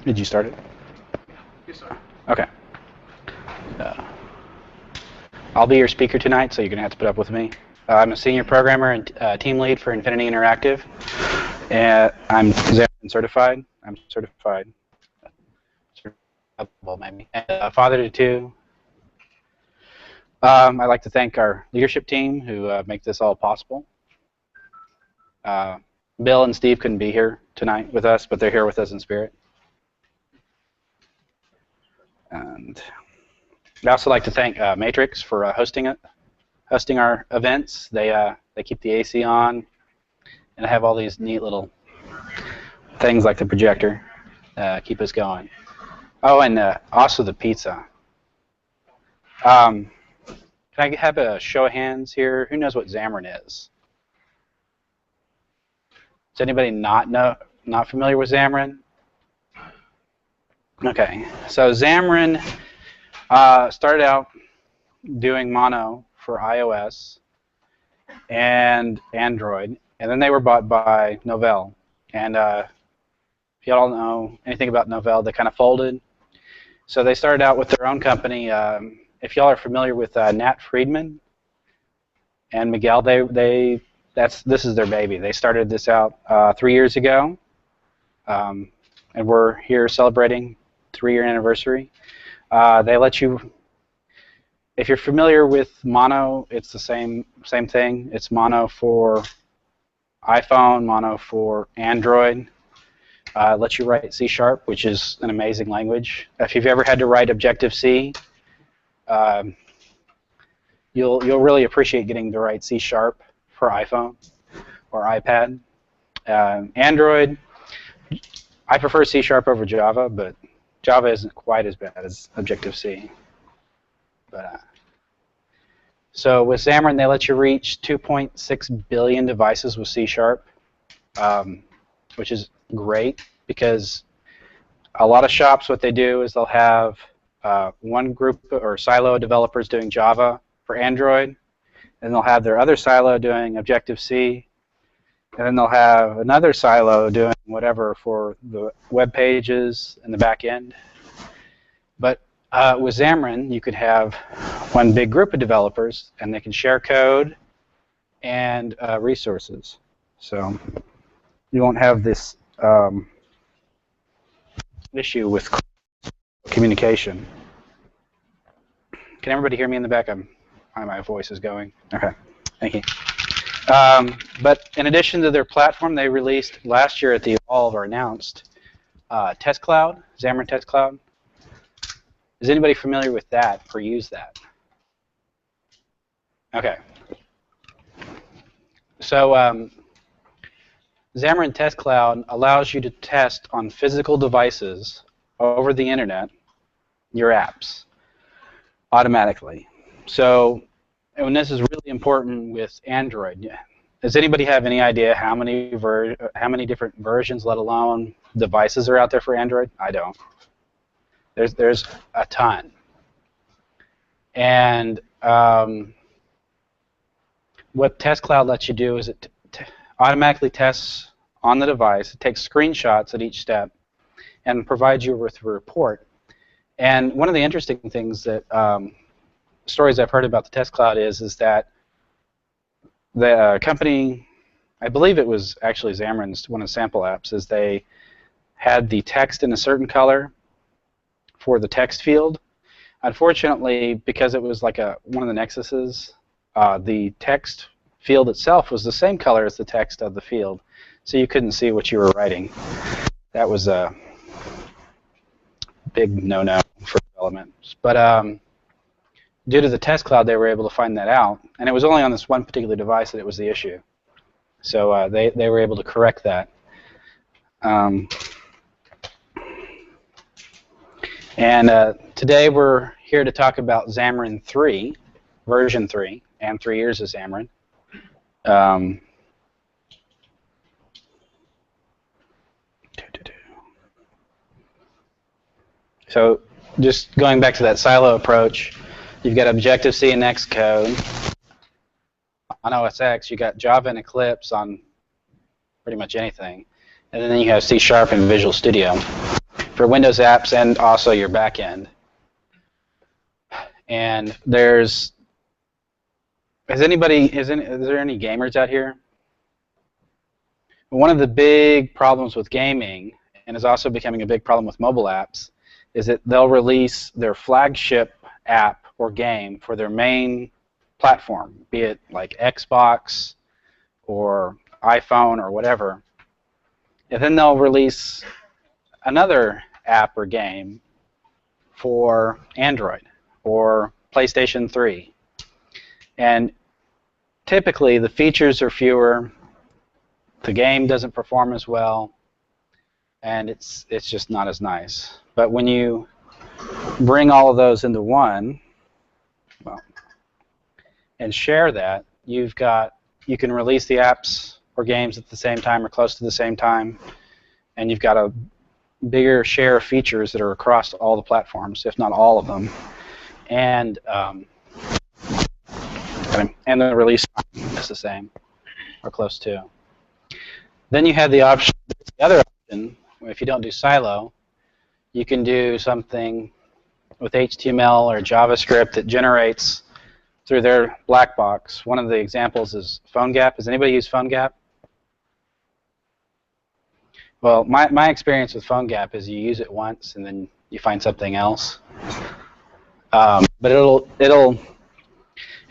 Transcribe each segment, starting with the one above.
Did you start it? Yes, sir. Okay. I'll be your speaker tonight, so you're going to have to put up with me. I'm a senior programmer and team lead for Infinity Interactive, and I'm Xamarin certified. I'm certified. Well, maybe. And father to two. I'd like to thank our leadership team who make this all possible. Bill and Steve couldn't be here tonight with us, but they're here with us in spirit. And I'd also like to thank Matrix for hosting our events. They keep the AC on, and have all these neat little things like the projector keep us going. Oh, and also the pizza. Can I have a show of hands here? Who knows what Xamarin is? Is anybody not familiar with Xamarin? Okay, so Xamarin started out doing mono for iOS and Android, and then they were bought by Novell. And if y'all don't know anything about Novell, they kind of folded. So they started out with their own company. If y'all are familiar with Nat Friedman and Miguel, this is their baby. They started this out 3 years ago, and we're here celebrating 3-year anniversary. They let you, if you're familiar with mono, it's the same thing. It's mono for iPhone, mono for Android. Lets you write C#, which is an amazing language. If you've ever had to write Objective-C, you'll really appreciate getting to write C# for iPhone or iPad. Android, I prefer C# over Java, but Java isn't quite as bad as Objective-C. But so with Xamarin, they let you reach 2.6 billion devices with C#, which is great because a lot of shops, what they do is they'll have one group or silo of developers doing Java for Android, and they'll have their other silo doing Objective-C, and then they'll have another silo doing whatever for the web pages and the back end. But with Xamarin, you could have one big group of developers, and they can share code and resources. So you won't have this issue with communication. Can everybody hear me in the back? My voice is going. Okay, thank you. But in addition to their platform, they released last year at the Evolve or announced Test Cloud, Xamarin Test Cloud. Is anybody familiar with that or use that? Okay. So Xamarin Test Cloud allows you to test on physical devices over the internet your apps automatically. So, and this is really important with Android. Does anybody have any idea how many different versions, let alone devices, are out there for Android? I don't. There's a ton. And what Test Cloud lets you do is it automatically tests on the device. It takes screenshots at each step and provides you with a report. And one of the interesting things that stories I've heard about the Test Cloud is that the company, I believe it was actually Xamarin's one of the sample apps, is they had the text in a certain color for the text field. Unfortunately, because it was like one of the nexuses, the text field itself was the same color as the text of the field, so you couldn't see what you were writing. That was a big no-no for development. But due to the Test Cloud, they were able to find that out, and it was only on this one particular device that it was the issue. So they were able to correct that. And today we're here to talk about Xamarin 3, version 3, and 3 years of Xamarin. So just going back to that silo approach, you've got Objective-C and Xcode. On OS X, you got Java and Eclipse on pretty much anything. And then you have C# and Visual Studio. for Windows apps and also your back end. And is there any gamers out here? One of the big problems with gaming, and is also becoming a big problem with mobile apps, is that they'll release their flagship app or game for their main platform, be it like Xbox or iPhone or whatever, and then they'll release another app or game for Android or PlayStation 3. And typically the features are fewer, the game doesn't perform as well, and it's just not as nice. But when you bring all of those into one, well, and share that, you can release the apps or games at the same time or close to the same time, and you've got a bigger share of features that are across all the platforms, if not all of them, and the release time is the same or close to. Then you have the option, the other option, if you don't do silo, you can do something with HTML or JavaScript that generates through their black box. One of the examples is PhoneGap. Has anybody used PhoneGap? Well, my experience with PhoneGap is you use it once and then you find something else. But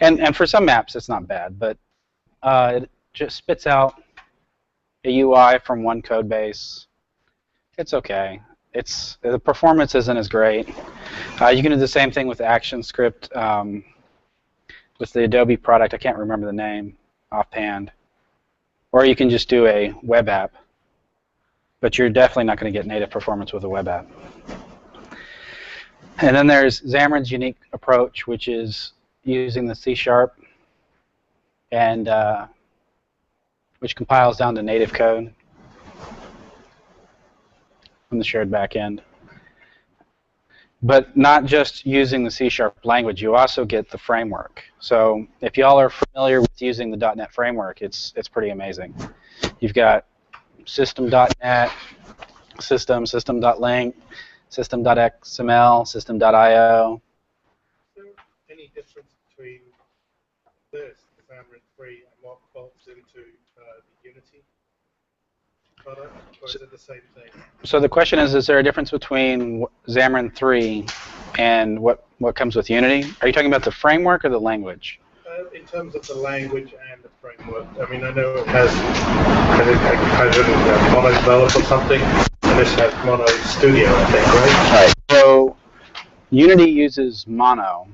and for some apps it's not bad, but it just spits out a UI from one code base. It's okay. The performance isn't as great. You can do the same thing with ActionScript with the Adobe product. I can't remember the name offhand. Or you can just do a web app. But you're definitely not going to get native performance with a web app. And then there's Xamarin's unique approach, which is using the C# and which compiles down to native code from the shared backend. But not just using the C# language, you also get the framework. So if y'all are familiar with using the .NET framework, it's pretty amazing. You've got system.net, system.link, system.xml, system.io. Is there any difference between this, the Xamarin 3, and what bolts into the Unity product, or is it the same thing? So the question is there a difference between Xamarin 3 and what comes with Unity? Are you talking about the framework or the language? In terms of the language and the framework, I mean, I know it has Mono Develop or something, and this has Mono Studio, I think, right? Right. So Unity uses Mono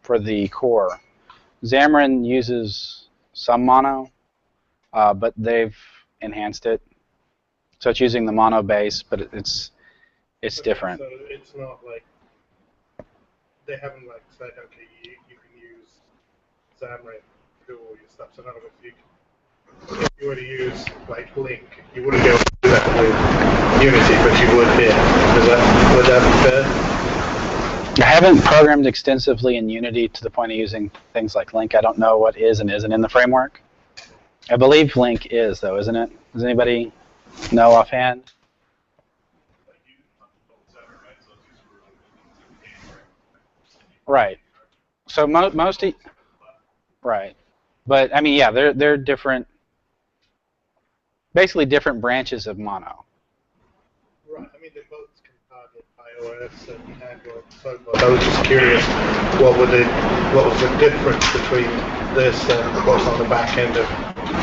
for the core. Xamarin uses some Mono, but they've enhanced it. So it's using the Mono base, but it's different. So it's not like they haven't like said, okay, you can use Xamarin to do all your stuff. So in other words, if you were to use like Link, you wouldn't be able to do that with Unity, but you would here. Would that be fair? I haven't programmed extensively in Unity to the point of using things like Link. I don't know what is and isn't in the framework. I believe Link is, though, isn't it? Does anybody know offhand? Right. So right. But I mean, yeah, they're different, basically different branches of Mono. Right. I mean, they both can target iOS and Android. So I was just curious, what was the difference between this and what's on the back end of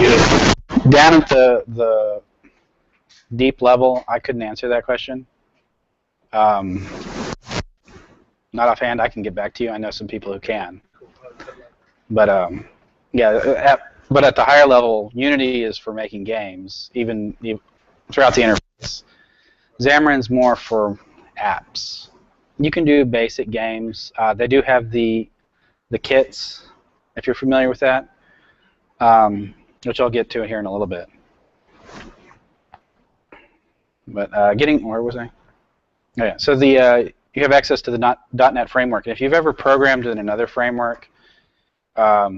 Unity? Down at the deep level, I couldn't answer that question. Not offhand. I can get back to you. I know some people who can. But yeah, but at the higher level, Unity is for making games, even throughout the interface. Xamarin's more for apps. You can do basic games. They do have the kits, if you're familiar with that, which I'll get to here in a little bit. But where was I? Oh, yeah. So you have access to the .NET framework. And if you've ever programmed in another framework, I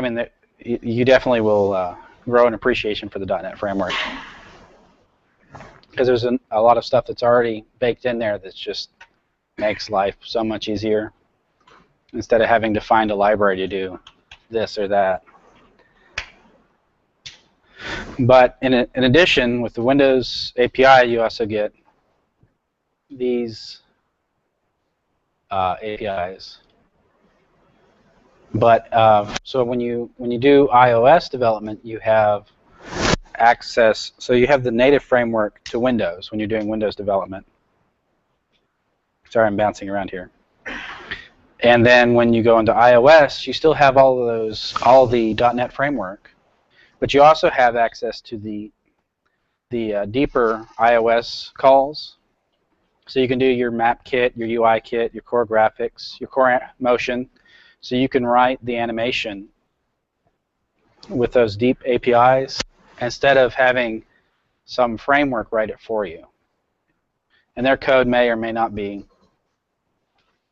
mean, you definitely will grow an appreciation for the .NET framework. because there's a lot of stuff that's already baked in there that just makes life so much easier instead of having to find a library to do this or that. But in addition, with the Windows API, you also get these APIs. But so when you do iOS development, you have access. So you have the native framework to Windows when you're doing Windows development. Sorry, I'm bouncing around here. And then when you go into iOS, you still have all the .NET framework, but you also have access to the deeper iOS calls. So you can do your map kit, your UI kit, your core graphics, your core motion. So you can write the animation with those deep APIs instead of having some framework write it for you. And their code may or may not be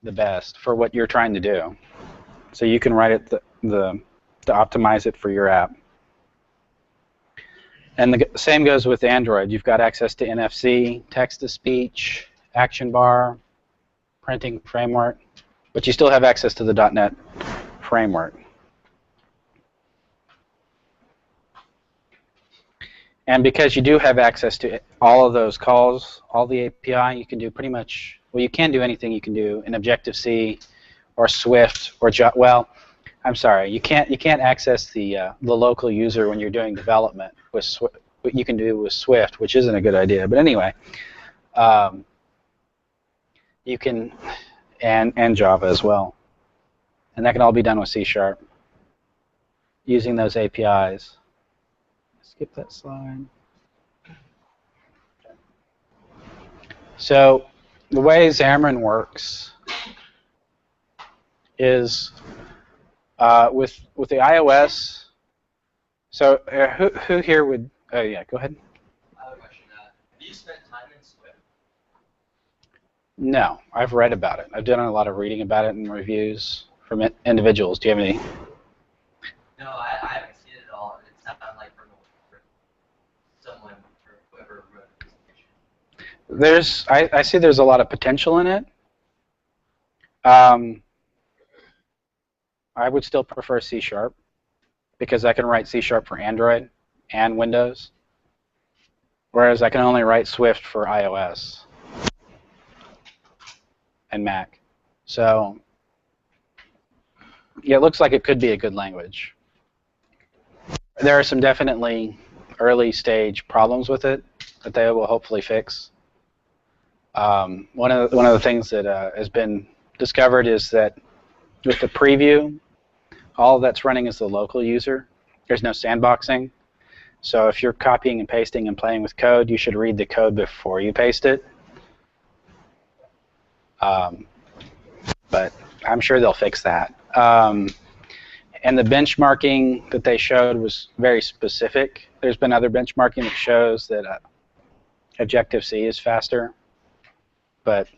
the best for what you're trying to do. So you can write it to optimize it for your app. And the same goes with Android. You've got access to NFC, text-to-speech, action bar, printing framework, but you still have access to the .NET framework. And because you do have access to all of those calls, all the API, you can do pretty much, well, you can do anything you can do in Objective-C or Swift or well, I'm sorry, you can't access the local user when you're doing development with Swift. What you can do with Swift, which isn't a good idea, but anyway, you can, and Java as well, and that can all be done with C# using those APIs. Skip that slide. So the way Xamarin works is with the iOS. So who here would? Oh yeah, go ahead. I have a question. Have you spent time in Swift? No, I've read about it. I've done a lot of reading about it and reviews from individuals. Do you have any? No, I haven't seen it at all. It sounded like from someone or whoever wrote the presentation. I see there's a lot of potential in it. I would still prefer C# because I can write C# for Android and Windows, whereas I can only write Swift for iOS and Mac. So yeah, it looks like it could be a good language. There are some definitely early stage problems with it that they will hopefully fix. One of the things that has been discovered is that with the preview, all that's running is the local user. There's no sandboxing. So if you're copying and pasting and playing with code, you should read the code before you paste it. But I'm sure they'll fix that. And the benchmarking that they showed was very specific. There's been other benchmarking that shows that Objective-C is faster. But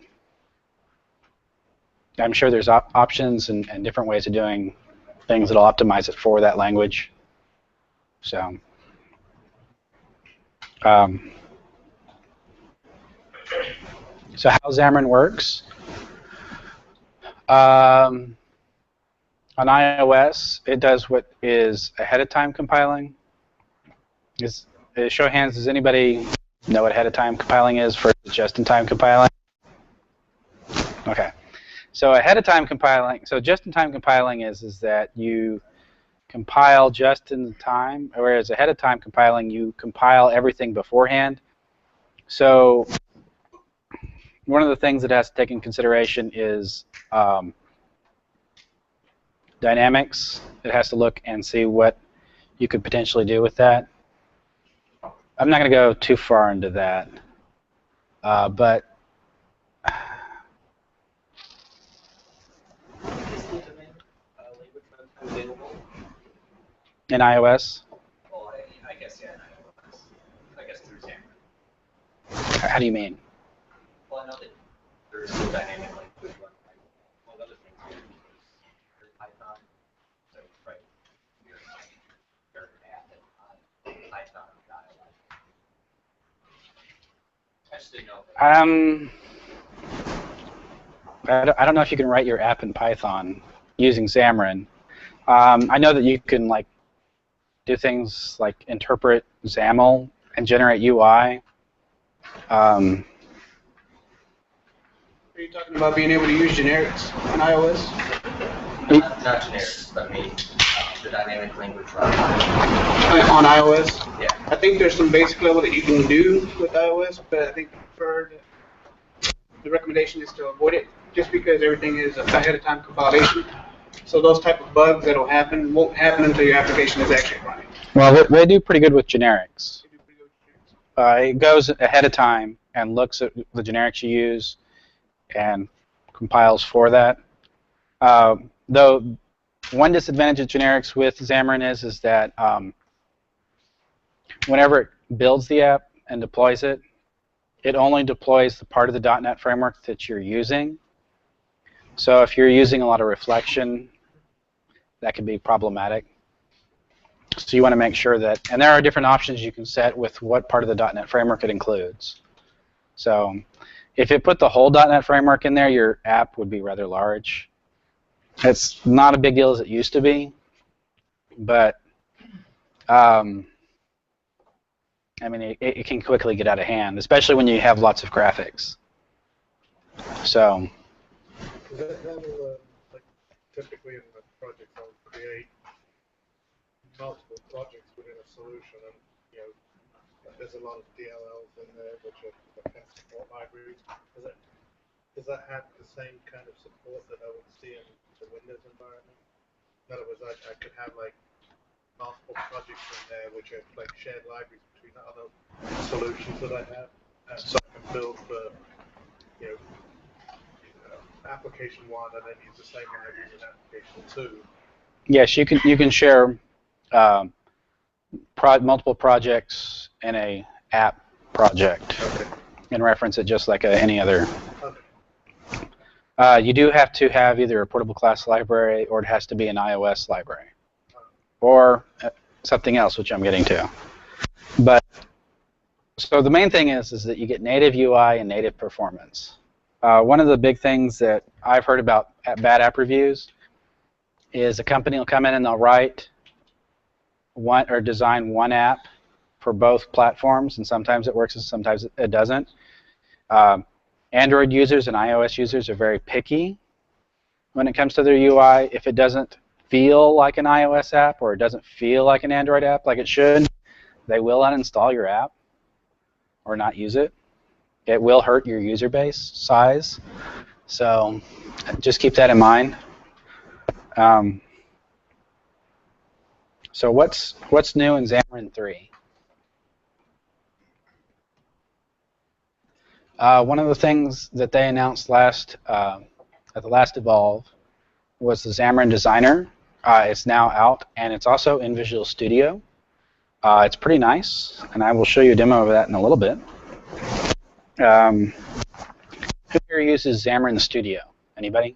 I'm sure there's options and different ways of doing things that'll optimize it for that language. So, so how Xamarin works? On iOS, it does what is ahead of time compiling. Show of hands, does anybody know what ahead of time compiling is for just in time compiling? Okay. So ahead of time compiling, so just in time compiling is that you compile just in time, whereas ahead of time compiling, you compile everything beforehand. So one of the things that has to take in consideration is dynamics. It has to look and see what you could potentially do with that. I'm not going to go too far into that, but Is the domain language runtime available? in iOS, Well, I guess, yeah, in iOS. I guess through Xamarin. how do you mean? Well, I know that there's some dynamic language runtime. Among other things, there's Python. So, right, your app and Python. just didn't know. I don't know if you can write your app in Python using Xamarin. I know that you can like do things like interpret XAML and generate UI. Are you talking about being able to use generics on iOS? Not generics, but I mean the dynamic language routing. On iOS? Yeah. I think there's some basic level that you can do with iOS, but I think the recommendation is to avoid it just because everything is ahead of time compilation. So those type of bugs that'll happen won't happen until your application is actually running. Well, they do pretty good with generics. It goes ahead of time and looks at the generics you use and compiles for that. Though one disadvantage of generics with Xamarin is that whenever it builds the app and deploys it, it only deploys the part of the .NET framework that you're using. So if you're using a lot of reflection, that could be problematic. So you want to make sure that, and there are different options you can set with what part of the .NET framework it includes. So if it put the whole .NET framework in there, your app would be rather large. It's not a big deal as it used to be, but I mean, it can quickly get out of hand, especially when you have lots of graphics. So. That will, like, typically in the project, I would create multiple projects within a solution, and there's a lot of DLLs in there which are kind of support libraries. Does that have the same kind of support that I would see in the Windows environment? In other words, I could have like multiple projects in there which are like shared libraries between the other solutions that I have, so I can build the application 1 and then use the same libraries in application 2. Yes, you can share multiple projects in a app project and reference it just like any other. You do have to have either a portable class library or it has to be an iOS library or something else, which I'm getting to. But so the main thing is that you get native UI and native performance. One of the big things that I've heard about bad app reviews is a company will come in and they'll write one or design one app for both platforms, and sometimes it works and sometimes it doesn't. Android users and iOS users are very picky when it comes to their UI. If it doesn't feel like an iOS app or it doesn't feel like an Android app like it should, they will uninstall your app or not use it. It will hurt your user base size, so just keep that in mind. So what's new in Xamarin 3? One of the things that they announced at the last Evolve was the Xamarin Designer. It's now out, and it's also in Visual Studio. It's pretty nice, and I will show you a demo of that in a little bit. Who here uses Xamarin Studio? Anybody?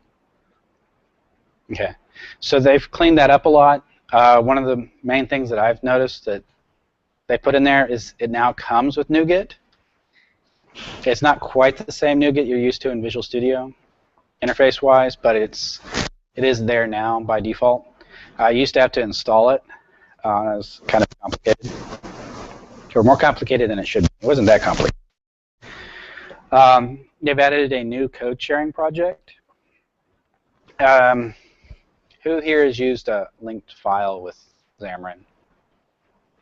Okay. So they've cleaned that up a lot. One of the main things that I've noticed that they put in there is it now comes with NuGet. It's not quite the same NuGet you're used to in Visual Studio interface-wise, but it is there now by default. I used to have to install it. It was kind of complicated, or more complicated than it should be. It wasn't that complicated. They've added a new code sharing project. Who here has used a linked file with Xamarin?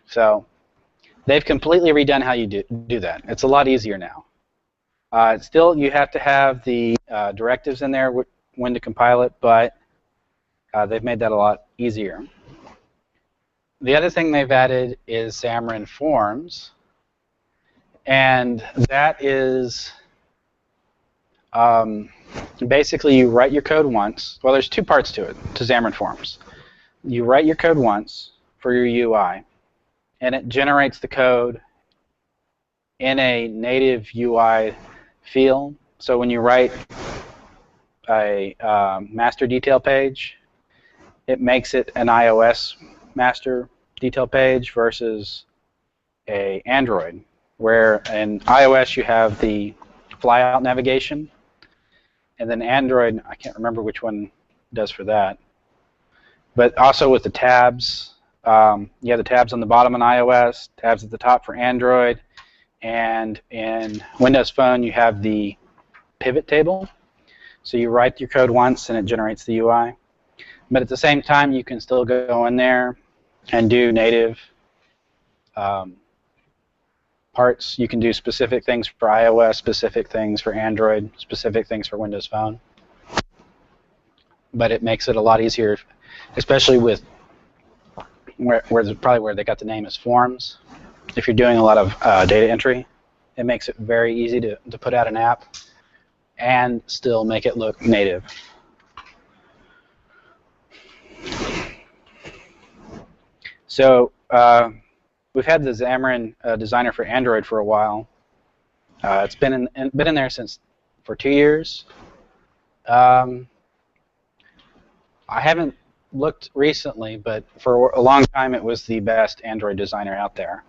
So they've completely redone how you do that. It's a lot easier now. Still, you have to have the directives in there when to compile it, but they've made that a lot easier. The other thing they've added is Xamarin.Forms, and that is basically you write your code once. Well, there's two parts to it, to Xamarin.Forms. You write your code once for your UI, and it generates the code in a native UI feel. So when you write a master detail page, it makes it an iOS master detail page versus a Android where in iOS you have the flyout navigation, and then Android, I can't remember which one does for that, but also with the tabs. You have the tabs on the bottom on iOS, tabs at the top for Android, and in Windows Phone you have the pivot table. So you write your code once and it generates the UI. But at the same time, you can still go in there and do native parts. You can do specific things for iOS, specific things for Android, specific things for Windows Phone. But it makes it a lot easier, especially with probably where they got the name is Forms. If you're doing a lot of data entry, it makes it very easy to put out an app and still make it look native. So we've had the Xamarin Designer for Android for a while. It's been in there for 2 years. I haven't looked recently, but for a long time it was the best Android designer out there.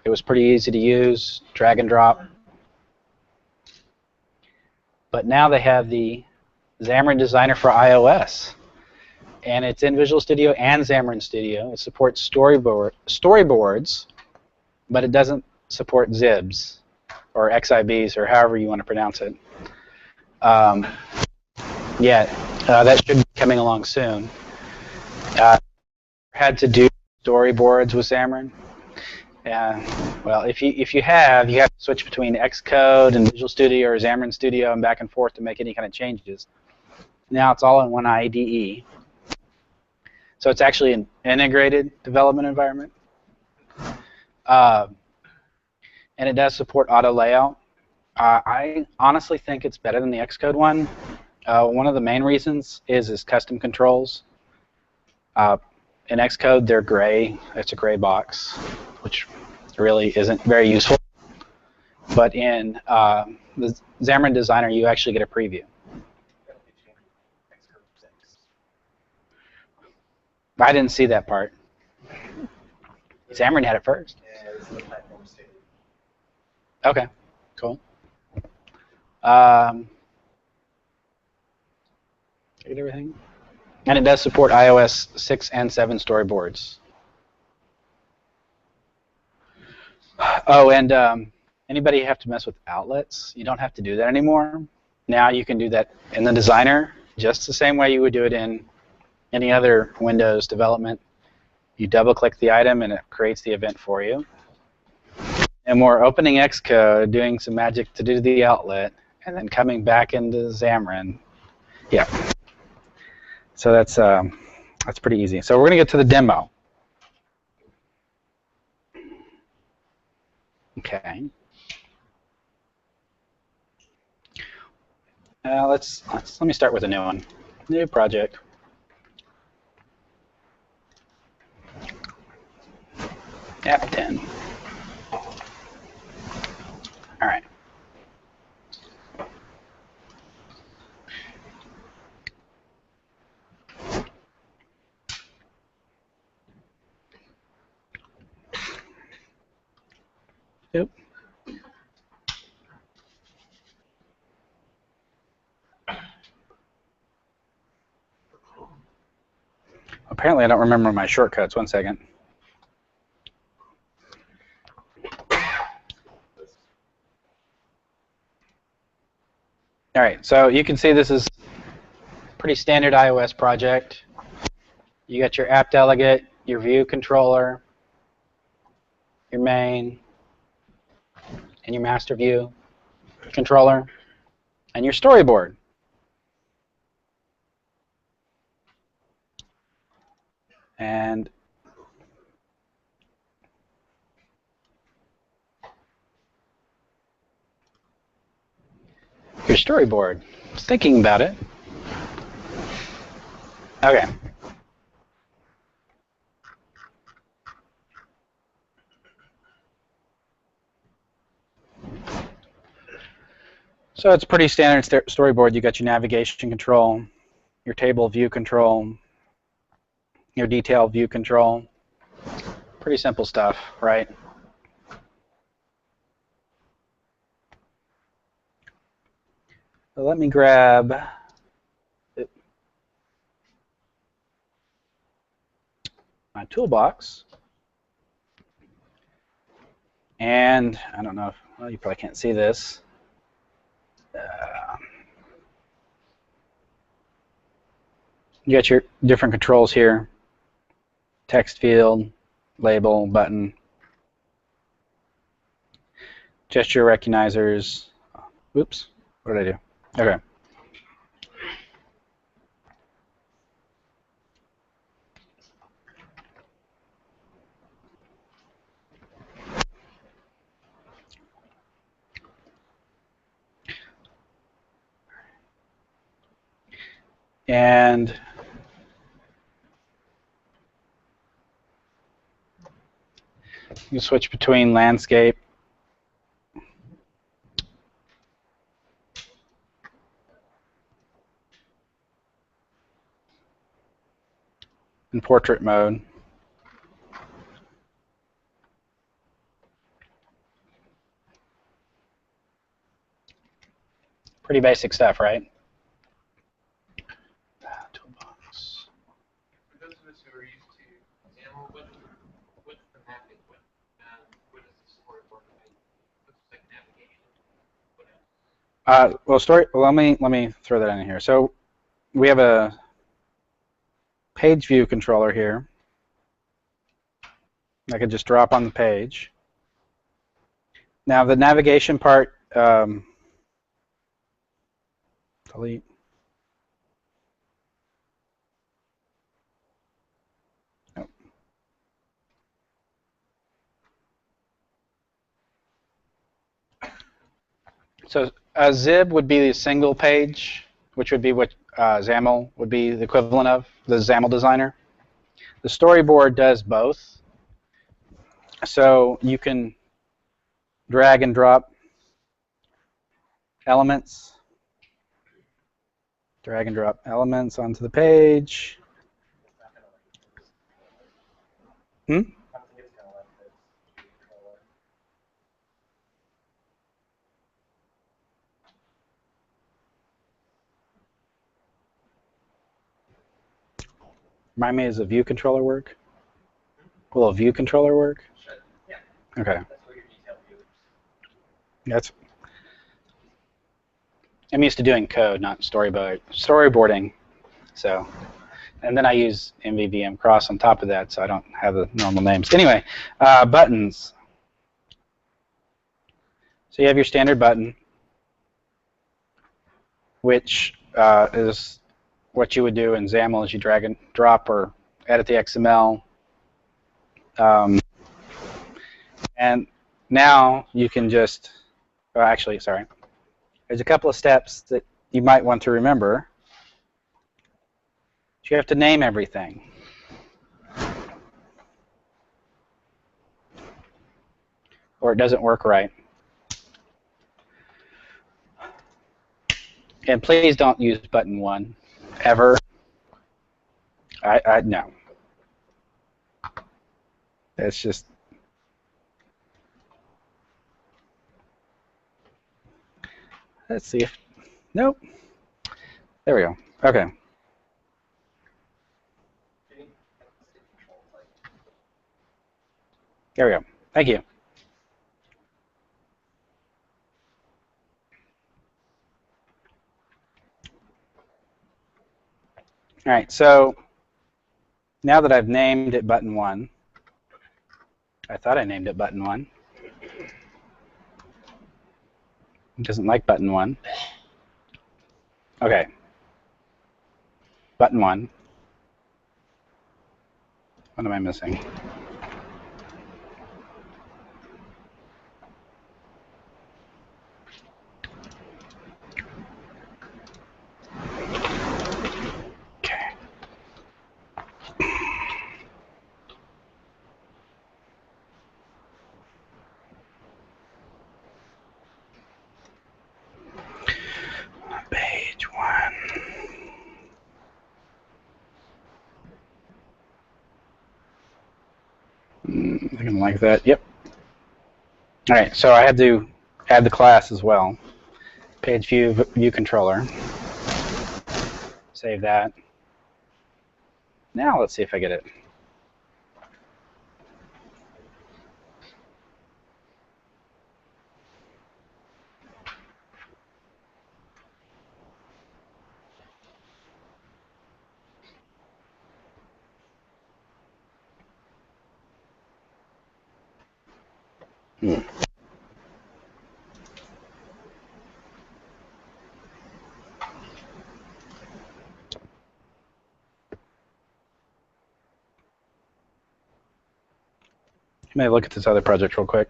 It was pretty easy to use, drag and drop. But now they have the Xamarin Designer for iOS. And it's in Visual Studio and Xamarin Studio. It supports storyboards, but it doesn't support XIBs or XIBs or however you want to pronounce it. That should be coming along soon. Had to do storyboards with Xamarin. Well, if you have to switch between Xcode and Visual Studio or Xamarin Studio and back and forth to make any kind of changes. Now it's all in one IDE. So it's actually an integrated development environment. And it does support auto layout. I honestly think it's better than the Xcode one. One of the main reasons is custom controls. In Xcode, they're gray. It's a gray box, which really isn't very useful. But in the Xamarin Designer, you actually get a preview. I didn't see that part. Xamarin had it first. Yeah, this is the platform state. Okay, cool. Get everything? And it does support iOS 6 and 7 storyboards. Oh, and anybody have to mess with outlets? You don't have to do that anymore. Now you can do that in the designer just the same way you would do it in any other Windows development. You double-click the item and it creates the event for you. And we're opening Xcode, doing some magic to do the outlet, and then coming back into Xamarin. Yeah. So that's pretty easy. So we're going to get to the demo. Okay. Let me start with a new one. New project. App 10. All right. Yep. Apparently, I don't remember my shortcuts. 1 second. All right, so you can see this is a pretty standard iOS project. You got your app delegate, your view controller, your main, and your master view controller, and your storyboard. And your storyboard. I was thinking about it. Okay. So it's pretty standard storyboard. You got your navigation control, your table view control, your detail view control. Pretty simple stuff, right? So let me grab my toolbox. And I don't know if, well, you probably can't see this. You got your different controls here. Text field, label, button, gesture recognizers. Oops, what did I do? Okay. And you switch between landscape and portrait mode. Pretty basic stuff, right? Toolbox. For those of us who are used to XAML, what's the mapping? What is the storyboard? What's like navigation? What else? Well, let me throw that in here. So we have a page view controller here. I could just drop on the page. Now the navigation part, delete. Nope. So a zib would be a single page, which would be what XAML would be the equivalent of, the XAML designer. The storyboard does both. So you can drag and drop elements, onto the page. Remind me, does a view controller work? Will a view controller work? Sure. Yeah. Okay. That's where your detailed view is. That's. I'm used to doing code, not storyboarding. So, and then I use MVVM cross on top of that, so I don't have the normal names. Anyway, buttons. So you have your standard button, which is what you would do in XAML as you drag and drop or edit the XML. And now you can just, actually, sorry. There's a couple of steps that you might want to remember. You have to name everything. Or it doesn't work right. And please don't use button 1 ever. No. It's just. Let's see if. Nope. There we go. Okay. There we go. Thank you. All right, so now that I've named it button 1, I thought I named it button 1. It doesn't like button 1. Okay. Button 1. What am I missing? Okay. Page 1. Looking like that. Yep. All right, so I had to add the class as well. Page view controller. Save that. Now let's see if I get it. Let me look at this other project real quick.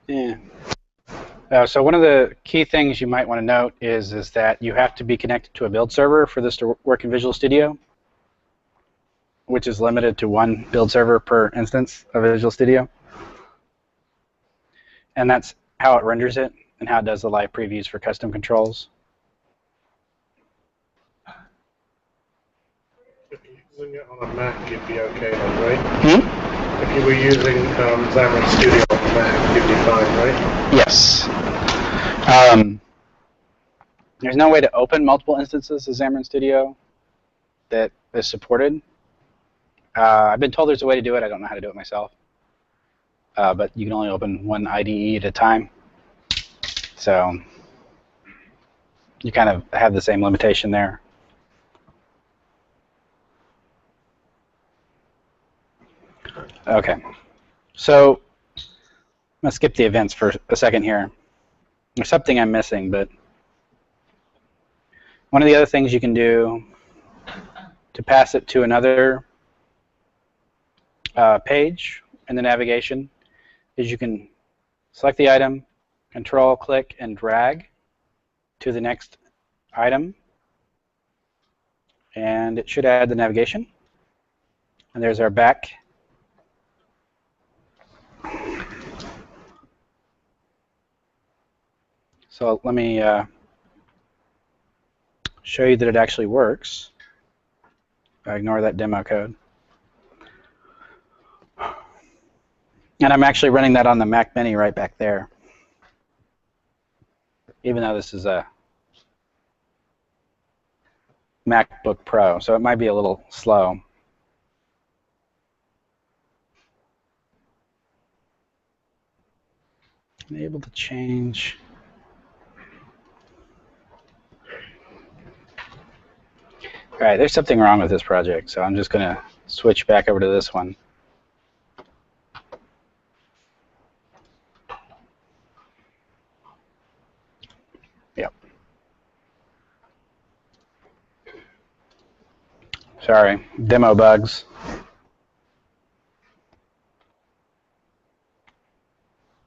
Yeah. So one of the key things you might want to note is that you have to be connected to a build server for this to work in Visual Studio, which is limited to one build server per instance of Visual Studio. And that's how it renders it and how it does the live previews for custom controls. If you're using it on a Mac, you'd be okay then, right? If you were using Xamarin Studio on a Mac, you'd be fine, right? Yes. There's no way to open multiple instances of Xamarin Studio that is supported. I've been told there's a way to do it. I don't know how to do it myself. But you can only open one IDE at a time. So you kind of have the same limitation there. Okay. So I'm going to skip the events for a second here. There's something I'm missing, but one of the other things you can do to pass it to another page in the navigation is you can select the item, control, click, and drag to the next item, and it should add the navigation. And there's our back. So let me show you that it actually works. I ignore that demo code. And I'm actually running that on the Mac Mini right back there, even though this is a MacBook Pro, so it might be a little slow. I'm able to change. All right, there's something wrong with this project, so I'm just going to switch back over to this one. Yep. Sorry, demo bugs.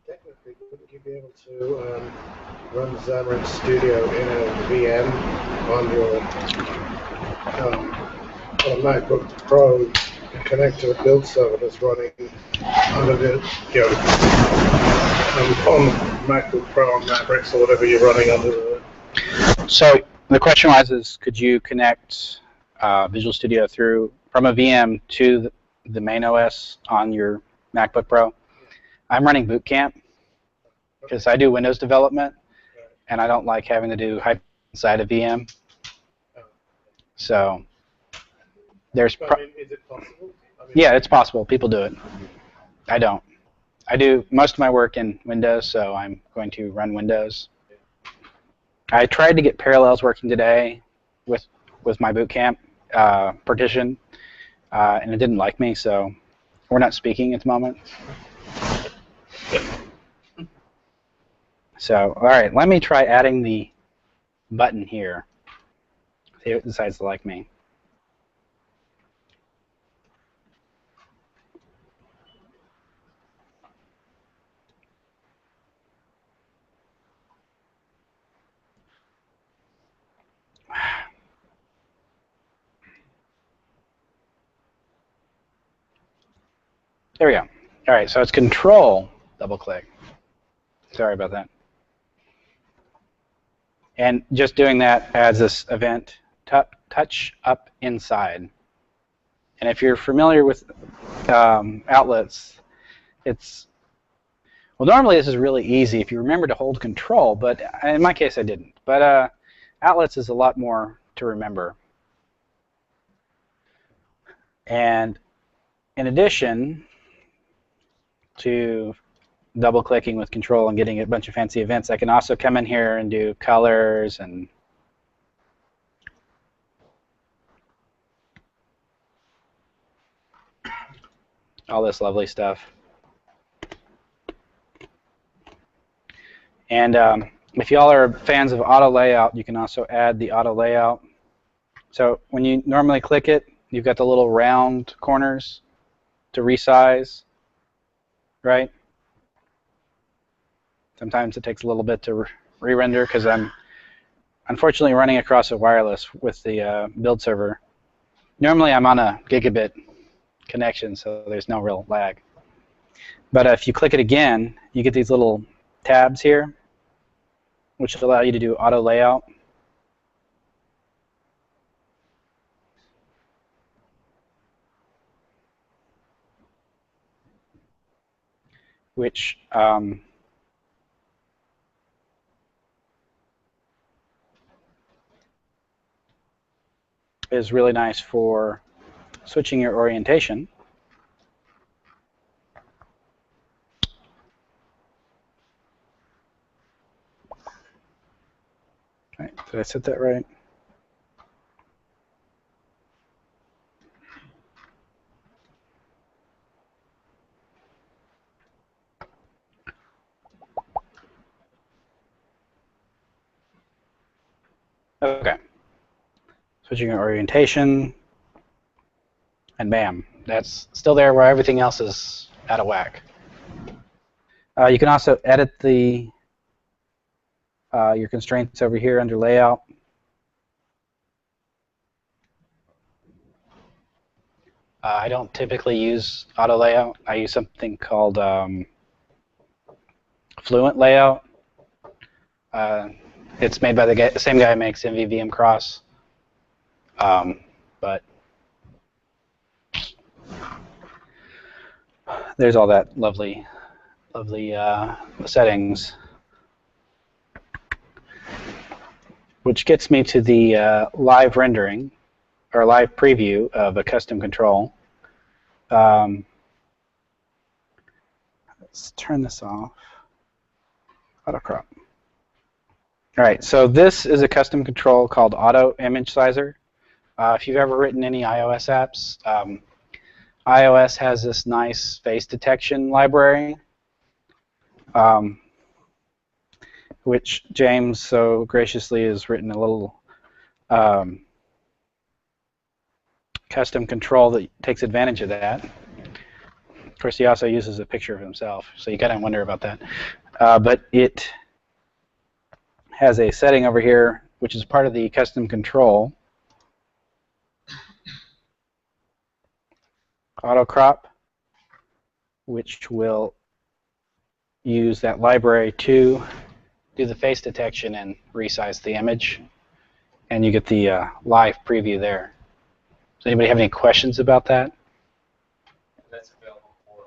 Technically, wouldn't you be able to run Xamarin Studio in a VM on your on a MacBook Pro and connect to a build server that's running under the on MacBook Pro on Mavericks or whatever you're running under the. So the question was, could you connect Visual Studio from a VM to the main OS on your MacBook Pro? I'm running Boot Camp because I do Windows development, and I don't like having to do hyper inside a VM. So there's. I mean, is it possible? Yeah, it's possible. People do it. I don't. I do most of my work in Windows, so I'm going to run Windows. I tried to get Parallels working today with my Boot Camp partition, and it didn't like me, so we're not speaking at the moment. So, all right, let me try adding the button here. See if it decides to like me. There we go. All right, so it's control, double click. Sorry about that. And just doing that adds this event, touch up inside. And if you're familiar with outlets, well, normally this is really easy if you remember to hold control, but in my case I didn't. But outlets is a lot more to remember. And in addition to double-clicking with control and getting a bunch of fancy events, I can also come in here and do colors and all this lovely stuff. And if y'all are fans of auto layout, you can also add the auto layout. So when you normally click it, you've got the little round corners to resize, right? Sometimes it takes a little bit to re-render because I'm unfortunately running across a wireless with the build server. Normally I'm on a gigabit connection, so there's no real lag. But if you click it again, you get these little tabs here, which allow you to do auto layout. Which is really nice for switching your orientation. Right, did I set that right? Okay. Switching your orientation, and bam, that's still there where everything else is out of whack. You can also edit the your constraints over here under layout. I don't typically use auto layout. I use something called Fluent layout. It's made by the same guy who makes MVVM Cross. But there's all that lovely settings. Which gets me to the live rendering, or live preview of a custom control. Let's turn this off. Auto crop. All right, so this is a custom control called Auto Image Sizer. If you've ever written any iOS apps, iOS has this nice face detection library, which James so graciously has written a little custom control that takes advantage of that. Of course, he also uses a picture of himself, so you kind of wonder about that. But it has a setting over here, which is part of the custom control. Auto crop, which will use that library to do the face detection and resize the image, and you get the live preview there. Does anybody have any questions about that? That's available for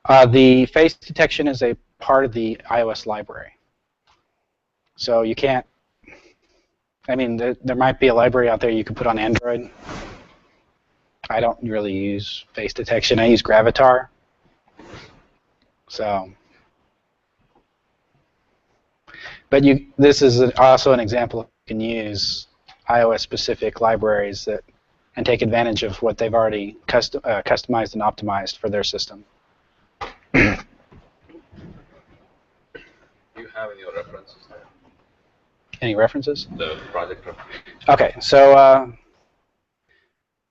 iOS. The face detection is a part of the iOS library. So you can't, I mean, there might be a library out there you could put on Android. I don't really use face detection. I use Gravatar. So, but this is also an example of you can use iOS-specific libraries that and take advantage of what they've already customized and optimized for their system. Do you have any references there? Any references? The project reference. Okay, so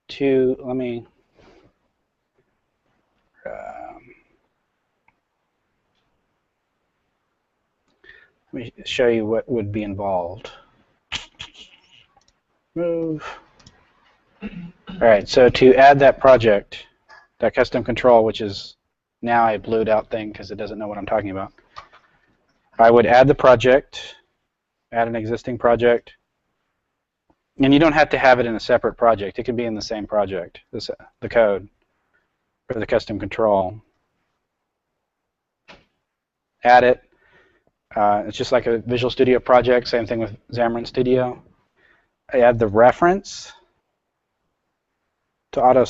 let me show you what would be involved. Move. All right, so to add that project, that custom control, which is now a blued out thing because it doesn't know what I'm talking about. I would add the project, add an existing project, and you don't have to have it in a separate project. It can be in the same project, the code for the custom control. Add it. It's just like a Visual Studio project, same thing with Xamarin Studio. I add the reference to auto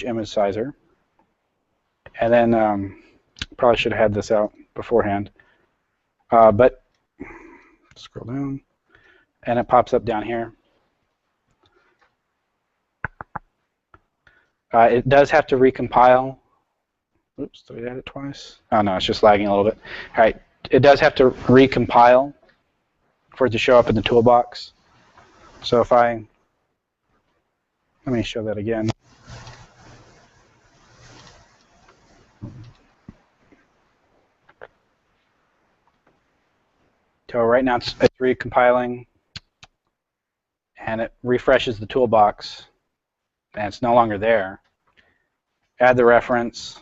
image sizer, and then probably should have had this out beforehand, but scroll down, and it pops up down here. It does have to recompile. Oops, did we add it twice? Oh no, it's just lagging a little bit. All right, it does have to recompile for it to show up in the toolbox. So if let me show that again. So right now it's recompiling, and it refreshes the toolbox, and it's no longer there. Add the reference.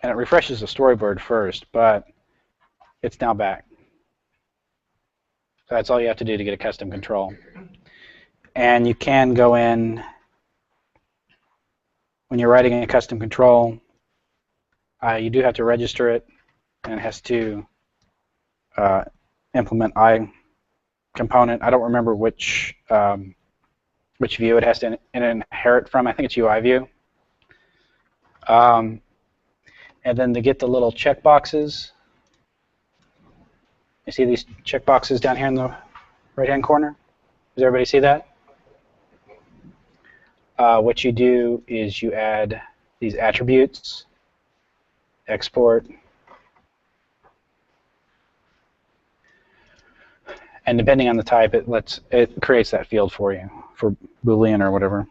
And it refreshes the storyboard first, but it's now back. So that's all you have to do to get a custom control. And you can go in, when you're writing a custom control, you do have to register it, and it has to implement component. I don't remember which view it has to inherit from. I think it's UI view. And then to get the little checkboxes, you see these checkboxes down here in the right-hand corner? Does everybody see that? What you do is you add these attributes, export, and depending on the type, it creates that field for you, for Boolean or whatever.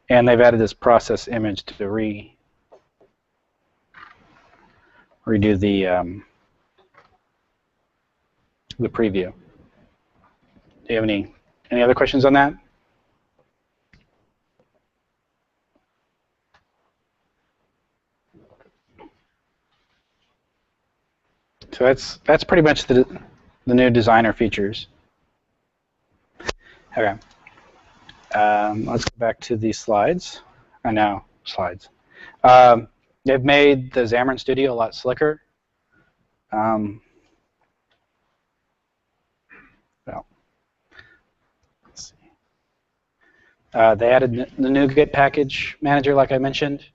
And they've added this process image to redo the preview. Do you have any other questions on that? So that's pretty much the new designer features. Okay. Let's go back to these slides. I know, slides. They've made the Xamarin Studio a lot slicker. Well, let's see. They added the NuGet package manager, like I mentioned.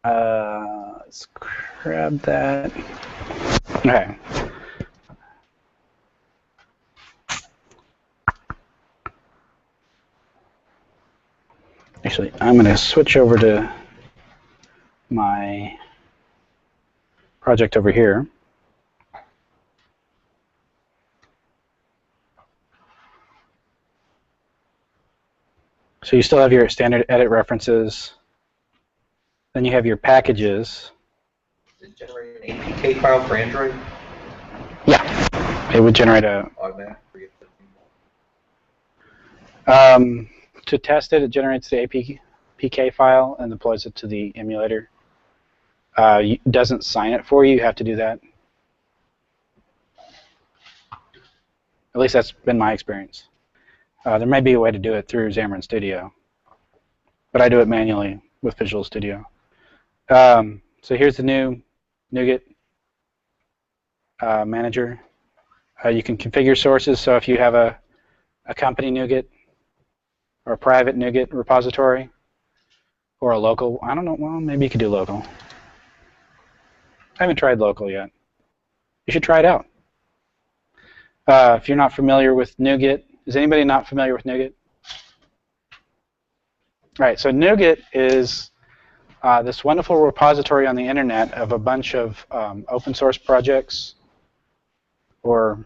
Let's grab that. Okay. Actually, I'm going to switch over to my project over here. So you still have your standard edit references. Then you have your packages. Does it generate an APK file for Android? Yeah, it would generate a... Automatic. To test it, it generates the APK file and deploys it to the emulator. It doesn't sign it for you. You have to do that. At least that's been my experience. There may be a way to do it through Xamarin Studio, but I do it manually with Visual Studio. So here's the new NuGet manager. You can configure sources, so if you have a company NuGet or a private NuGet repository or a local, I don't know, well, maybe you could do local. I haven't tried local yet. You should try it out. If you're not familiar with NuGet, is anybody not familiar with NuGet? All right, so NuGet is this wonderful repository on the internet of a bunch of open source projects, or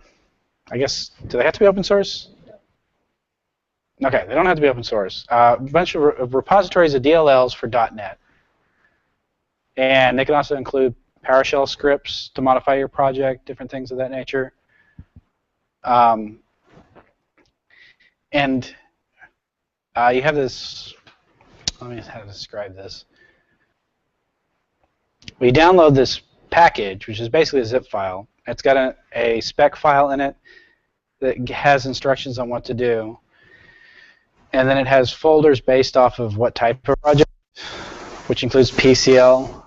I guess, do they have to be open source? Okay, they don't have to be open source. A bunch of repositories of DLLs for .NET. And they can also include PowerShell scripts to modify your project, different things of that nature. And you have this, let me how to describe this. We download this package, which is basically a zip file. It's got a spec file in it that has instructions on what to do. And then it has folders based off of what type of project, which includes PCL,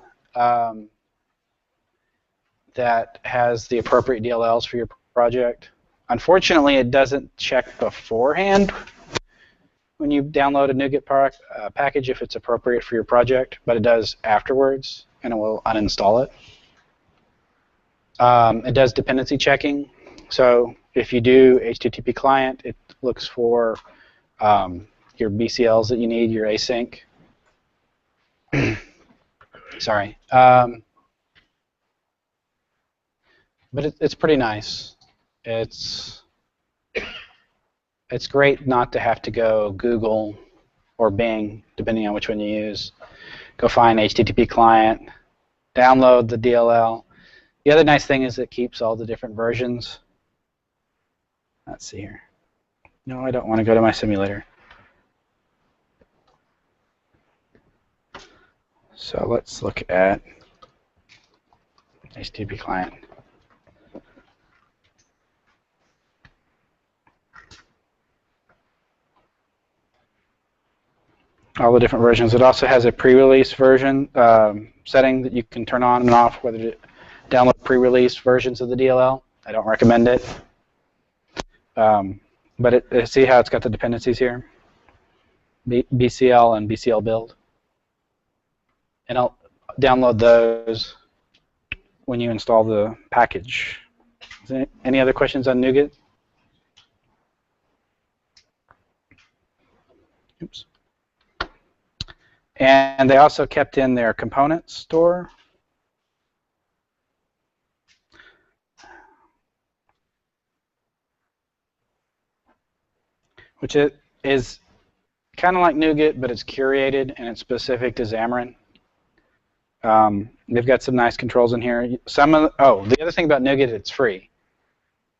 that has the appropriate DLLs for your project. Unfortunately, it doesn't check beforehand when you download a NuGet package if it's appropriate for your project, but it does afterwards, and it will uninstall it. It does dependency checking. So if you do HTTP client, it looks for your BCLs that you need, your async. Sorry. But it's pretty nice. It's great not to have to go Google or Bing, depending on which one you use. Go find HTTP client, download the DLL. The other nice thing is it keeps all the different versions. Let's see here. No, I don't want to go to my simulator. So let's look at HTTP client. All the different versions. It also has a pre-release version setting that you can turn on and off, whether to download pre-release versions of the DLL. I don't recommend it. But see how it's got the dependencies here? BCL and BCL build. And I'll download those when you install the package. Any other questions on NuGet? Oops. And they also kept in their component store. Which is kind of like NuGet, but it's curated and it's specific to Xamarin. They've got some nice controls in here. The other thing about NuGet, it's free.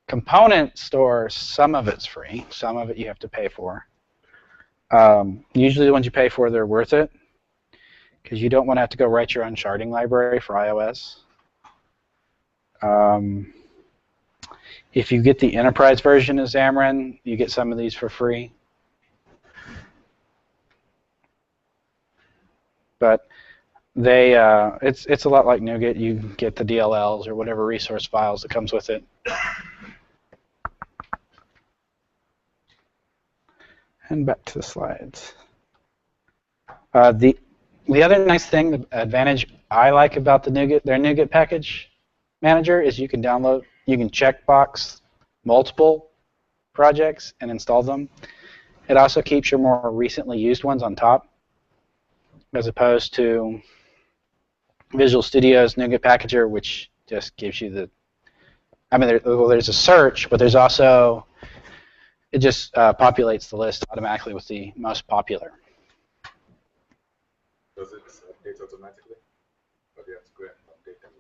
Component store, some of it's free. Some of it you have to pay for. Usually the ones you pay for, they're worth it, because you don't want to have to go write your own sharding library for iOS. If you get the enterprise version of Xamarin, you get some of these for free. But it's a lot like NuGet. You get the DLLs or whatever resource files that comes with it. And back to the slides. The other nice thing, the advantage I like about their NuGet package manager is you can checkbox multiple projects and install them. It also keeps your more recently used ones on top, as opposed to Visual Studio's NuGet packager, which just gives you there's a search, but there's also, it just populates the list automatically with the most popular. Does it update automatically? Or do you have to go and update them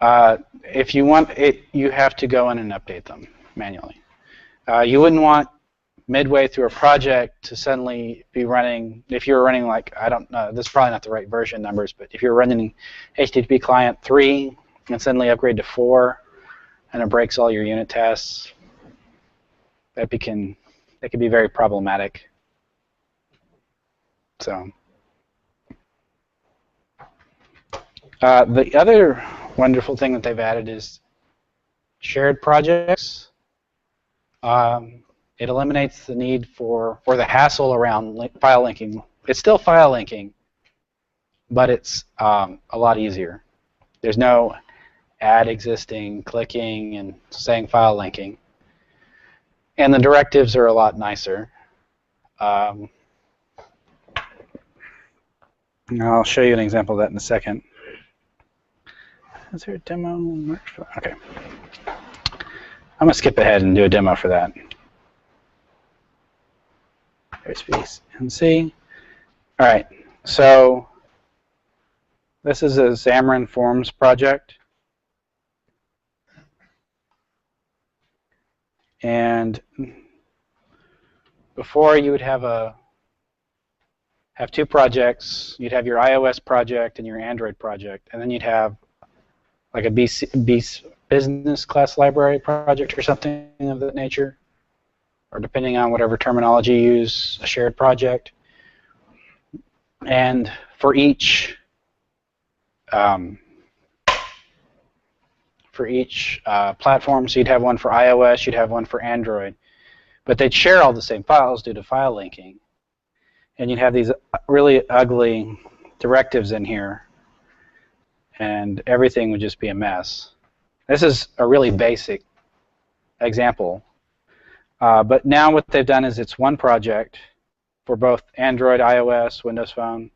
yourselves? If you want it, you have to go in and update them manually. You wouldn't want midway through a project to suddenly be running, if you're running like, I don't know, this is probably not the right version numbers, but if you're running HTTP client 3 and suddenly upgrade to 4 and it breaks all your unit tests, that can be very problematic. So the other wonderful thing that they've added is shared projects. It eliminates the need or the hassle around file linking. It's still file linking, but it's a lot easier. There's no add existing, clicking, and saying file linking. And the directives are a lot nicer. I'll show you an example of that in a second. Is there a demo? Okay. I'm going to skip ahead and do a demo for that. There's VNC. All right. So This is a Xamarin.Forms project. And before you would have two projects. You'd have your iOS project and your Android project, and then you'd have like a business class library project or something of that nature, or depending on whatever terminology you use, a shared project. And for each platform, so you'd have one for iOS, you'd have one for Android, but they'd share all the same files due to file linking. And you'd have these really ugly directives in here, and everything would just be a mess. This is a really basic example. But now what they've done is it's one project for both Android, iOS, Windows Phone.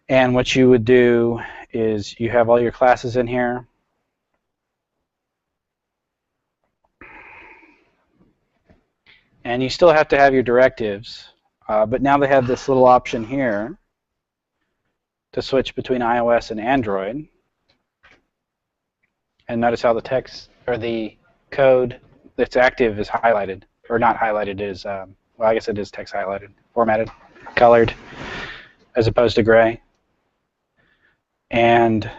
And what you would do is you have all your classes in here. And you still have to have your directives. But now they have this little option here to switch between iOS and Android. And notice how the text or the code that's active is highlighted, or not highlighted, is, well, I guess it is text highlighted, formatted, colored, as opposed to gray. And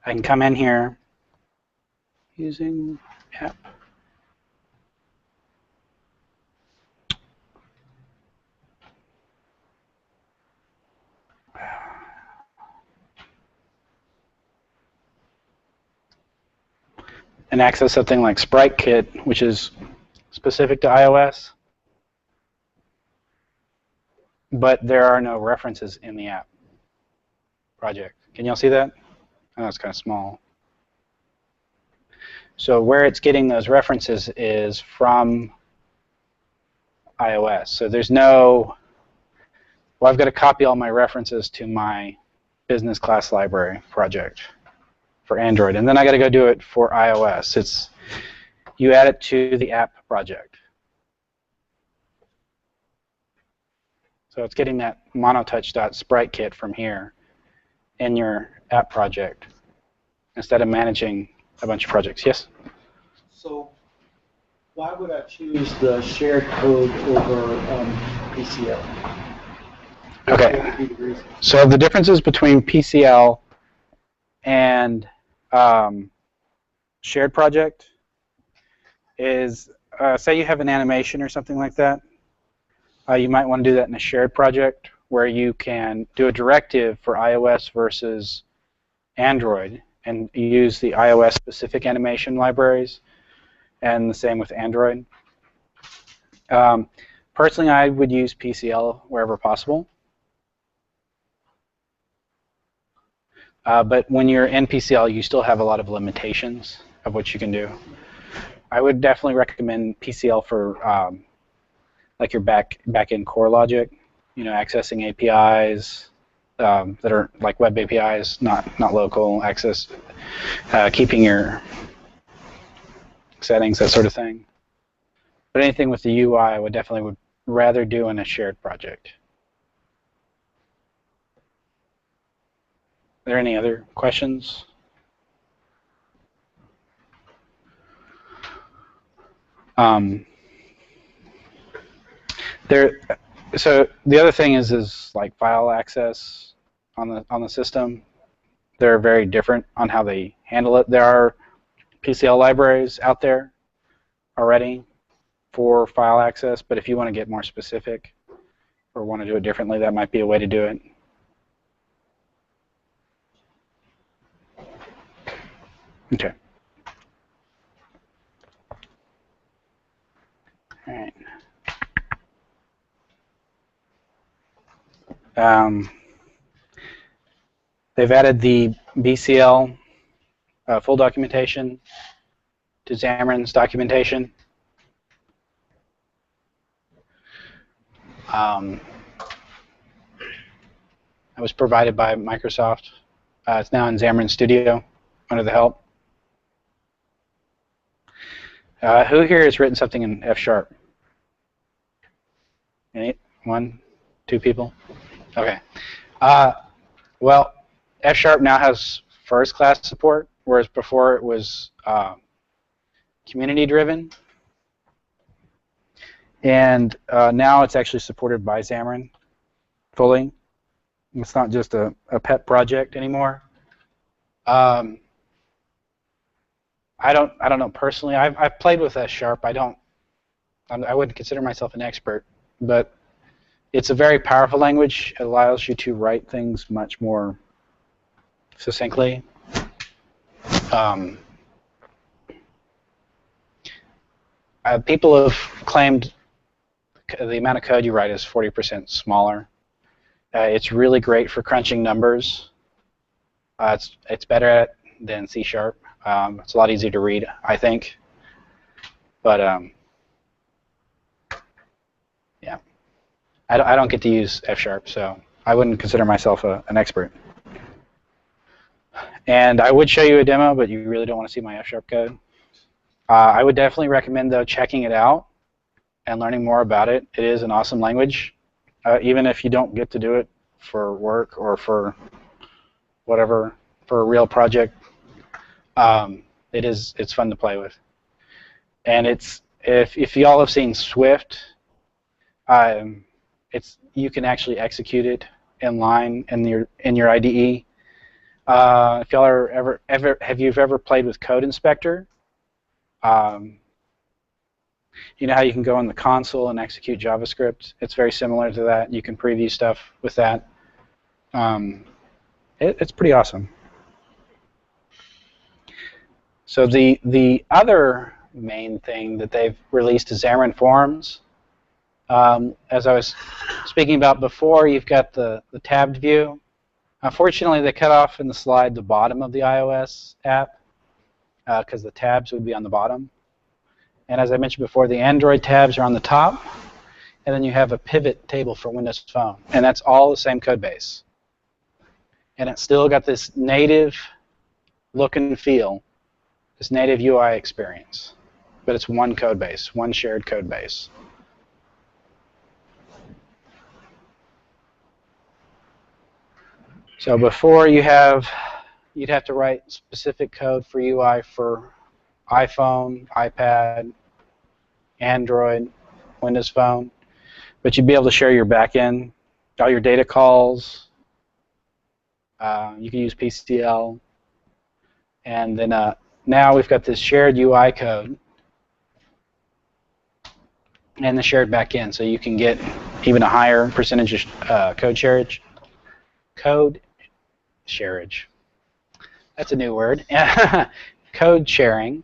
I can come in here using app. And access something like Sprite Kit, which is specific to iOS. But there are no references in the app project. Can y'all see that? I know it's kind of small. So where it's getting those references is from iOS. So there's no, well, I've got to copy all my references to my business class library project for Android. And then I got to go do it for iOS. It's, you add it to the app project. So it's getting that monotouch.sprite kit from here in your app project instead of managing a bunch of projects. Yes? So why would I choose the shared code over PCL? Okay. So the differences between PCL and shared project is, say you have an animation or something like that. You might want to do that in a shared project where you can do a directive for iOS versus Android and use the iOS specific animation libraries, and the same with Android. Personally, I would use PCL wherever possible. But when you're in PCL, you still have a lot of limitations of what you can do. I would definitely recommend PCL for like your back-end core logic, you know, accessing APIs that are like web APIs, not local access, keeping your settings, that sort of thing. But anything with the UI, I would definitely rather do in a shared project. Are there any other questions? So the other thing is like file access on the system. They're very different on how they handle it. There are PCL libraries out there already for file access, but if you want to get more specific or want to do it differently, that might be a way to do it. Okay. All right. They've added the BCL full documentation to Xamarin's documentation. It was provided by Microsoft. It's now in Xamarin Studio under the help. Who here has written something in F#? One, two people? Okay. Well, F# now has first class support, whereas before it was community driven. And now it's actually supported by Xamarin fully. It's not just a pet project anymore. I don't know personally. I've played with F#. I wouldn't consider myself an expert, but it's a very powerful language. It allows you to write things much more succinctly. People have claimed the amount of code you write is 40% smaller. It's really great for crunching numbers. It's better at it than C#. It's a lot easier to read, I think. But yeah, I don't get to use F#, so I wouldn't consider myself an expert. And I would show you a demo, but you really don't want to see my F# code. I would definitely recommend, though, checking it out and learning more about it. It is an awesome language, even if you don't get to do it for work or for whatever, for a real project. It's fun to play with. And if y'all have seen Swift, you can actually execute it in line in your IDE. If y'all are have you ever played with Code Inspector? You know how you can go in the console and execute JavaScript? It's very similar to that. You can preview stuff with that. It's pretty awesome. So the other main thing that they've released is Xamarin.Forms. As I was speaking about before, you've got the tabbed view. Unfortunately, they cut off in the slide the bottom of the iOS app because the tabs would be on the bottom. And as I mentioned before, the Android tabs are on the top. And then you have a pivot table for Windows Phone. And that's all the same code base. And it's still got this native look and feel, this native UI experience. But it's one code base, one shared code base. So before you'd have to write specific code for UI for iPhone, iPad, Android, Windows Phone, but you'd be able to share your backend, all your data calls. You can use PCL, and then now we've got this shared UI code and the shared backend, so you can get even a higher percentage of code shareage. Code shareage. That's a new word. Code sharing.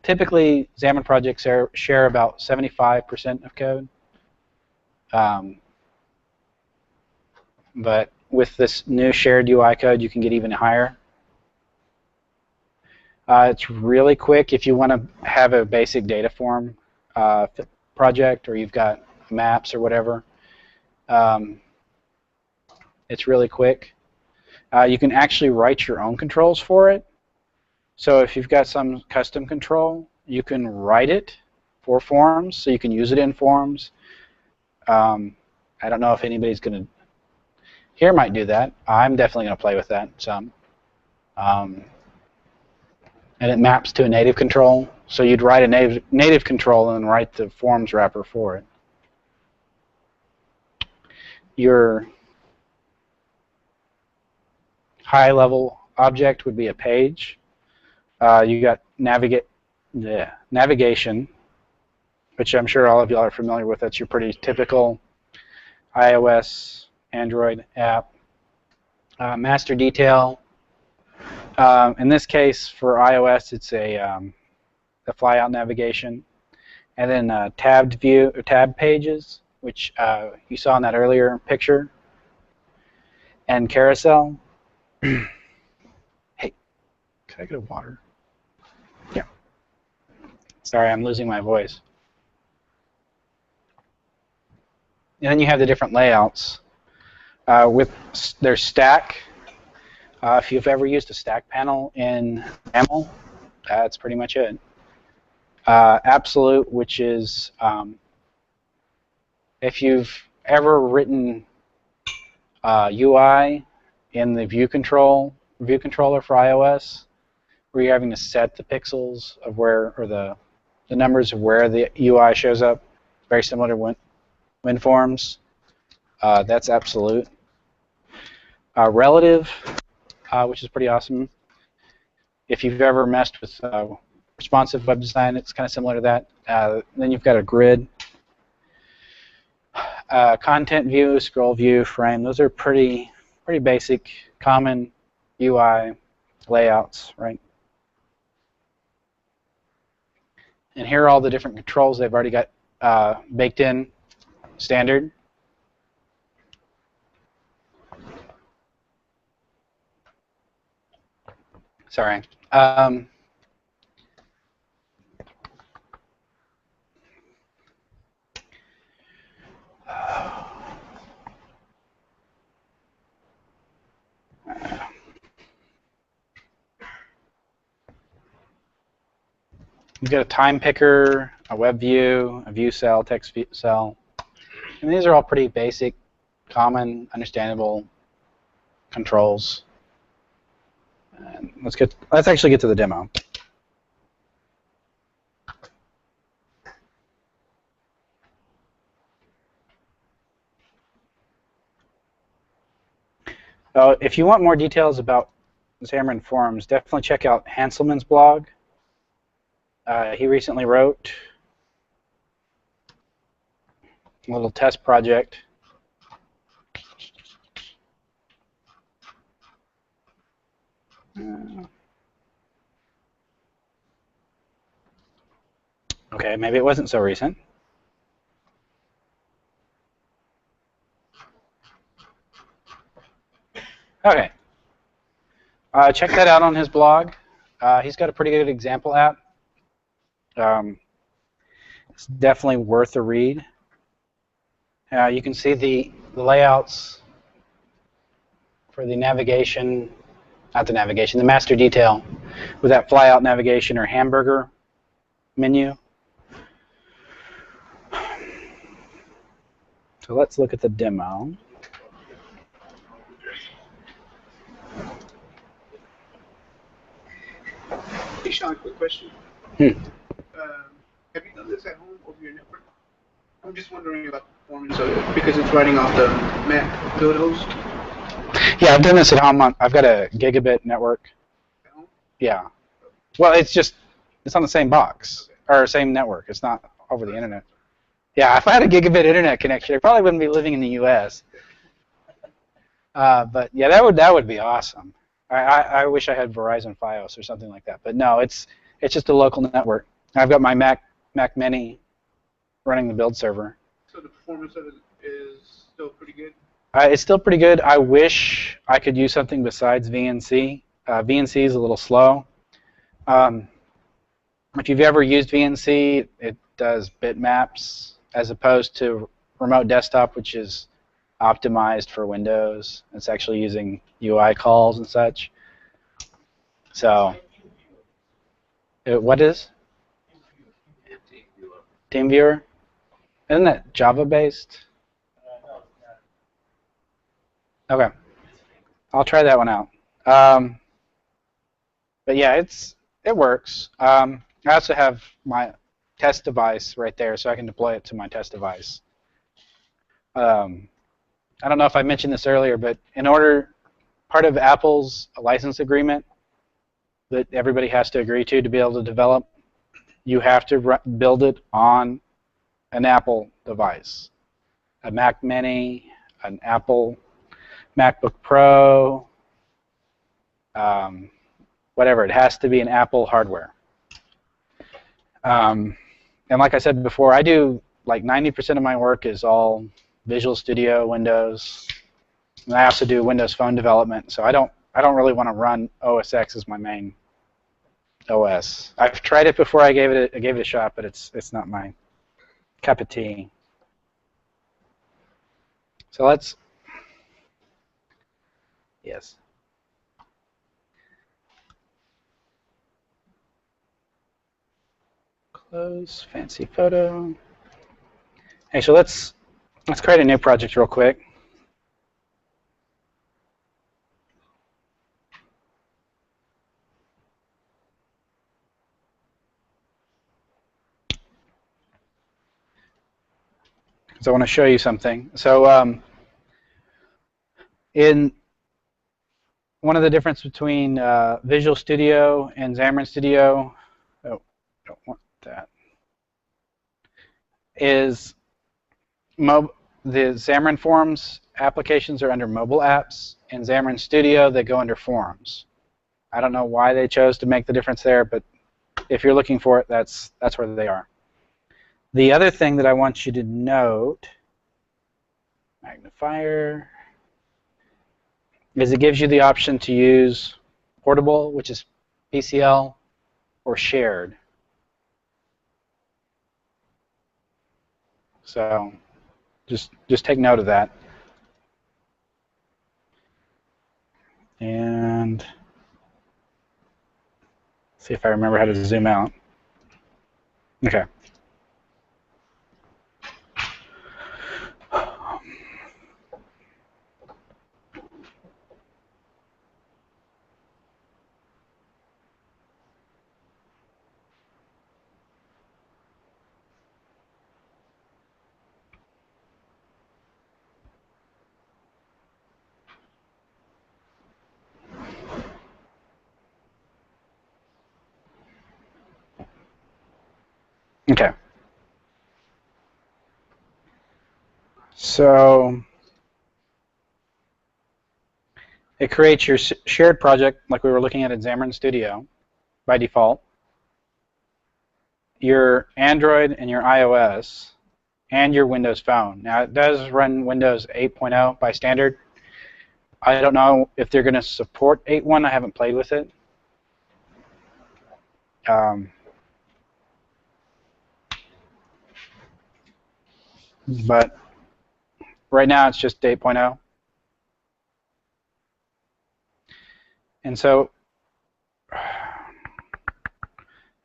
Typically, Xamarin projects share about 75% of code. But with this new shared UI code, you can get even higher. It's really quick if you want to have a basic data form project, or you've got maps or whatever. It's really quick. You can actually write your own controls for it. So if you've got some custom control, you can write it for Forms, so you can use it in Forms. I don't know if anybody's going to here might do that. I'm definitely going to play with that some. And it maps to a native control. So you'd write a native control and then write the Forms wrapper for it. Your high-level object would be a page. You got navigation, which I'm sure all of y'all are familiar with. That's your pretty typical iOS, Android app. Master detail. In this case, for iOS, it's a flyout navigation, and then tabbed view or tab pages, which you saw in that earlier picture, and carousel. Hey, can I get a water? Yeah. Sorry, I'm losing my voice. And then you have the different layouts. With their stack, if you've ever used a stack panel in YAML, that's pretty much it. Absolute, which is if you've ever written UI in the view controller for iOS, where you're having to set the pixels of where, or the numbers of where the UI shows up, very similar to WinForms. That's absolute. Relative, which is pretty awesome. If you've ever messed with responsive web design, it's kind of similar to that. Then you've got a grid. Content view, scroll view, frame. Those are pretty basic, common UI layouts, right? And here are all the different controls they've already got baked in standard. Sorry. You've got a time picker, a web view, a view cell, text cell. And these are all pretty basic, common, understandable controls. And let's actually get to the demo. So if you want more details about Xamarin.Forms, definitely check out Hanselman's blog. He recently wrote a little test project. Okay, maybe it wasn't so recent. Okay. Check that out on his blog. He's got a pretty good example app. It's definitely worth a read. You can see the layouts for the navigation, not the navigation, the master detail with that flyout navigation or hamburger menu. So let's look at the demo. Hey, Sean, quick question. Hmm. Have you done this at home over your network? I'm just wondering about the performance of it because it's running off the Mac build host. Yeah, I've done this at home. I've got a gigabit network. At home? Yeah. Well, it's on the same box or same network. It's not over the internet. Yeah, if I had a gigabit internet connection, I probably wouldn't be living in the U.S. But yeah, that would be awesome. I wish I had Verizon Fios or something like that. But no, it's just a local network. I've got my Mac Mini running the build server. So the performance of it is still pretty good? It's still pretty good. I wish I could use something besides VNC. VNC is a little slow. If you've ever used VNC, it does bitmaps as opposed to remote desktop, which is optimized for Windows. It's actually using UI calls and such. So, what is? TeamViewer? Isn't that Java-based? Okay. I'll try that one out. But yeah, it works. I also have my test device right there, so I can deploy it to my test device. I don't know if I mentioned this earlier, but part of Apple's license agreement that everybody has to agree to be able to develop, you have to build it on an Apple device, a Mac Mini, an Apple MacBook Pro, whatever. It has to be an Apple hardware. And like I said before, I do like 90% of my work is all Visual Studio, Windows, and I also do Windows Phone development. So I don't really want to run OS X as my main OS. I've tried it before. I gave it a shot, but it's not my cup of tea. So yes. Close fancy photo. Hey, so let's Let's create a new project real quick. Because I want to show you something. So in one of the difference between Visual Studio and Xamarin Studio, oh, don't want that, is the Xamarin.Forms applications are under mobile apps, and Xamarin Studio, they go under forms. I don't know why they chose to make the difference there, but if you're looking for it, that's where they are. The other thing that I want you to note, magnifier, is it gives you the option to use portable, which is PCL, or shared. So just take note of that. And see if I remember how to zoom out. Okay. Okay. So it creates your shared project like we were looking at in Xamarin Studio by default, your Android and your iOS, and your Windows Phone. Now it does run Windows 8.0 by standard. I don't know if they're going to support 8.1. I haven't played with it. But right now it's just 8.0. And so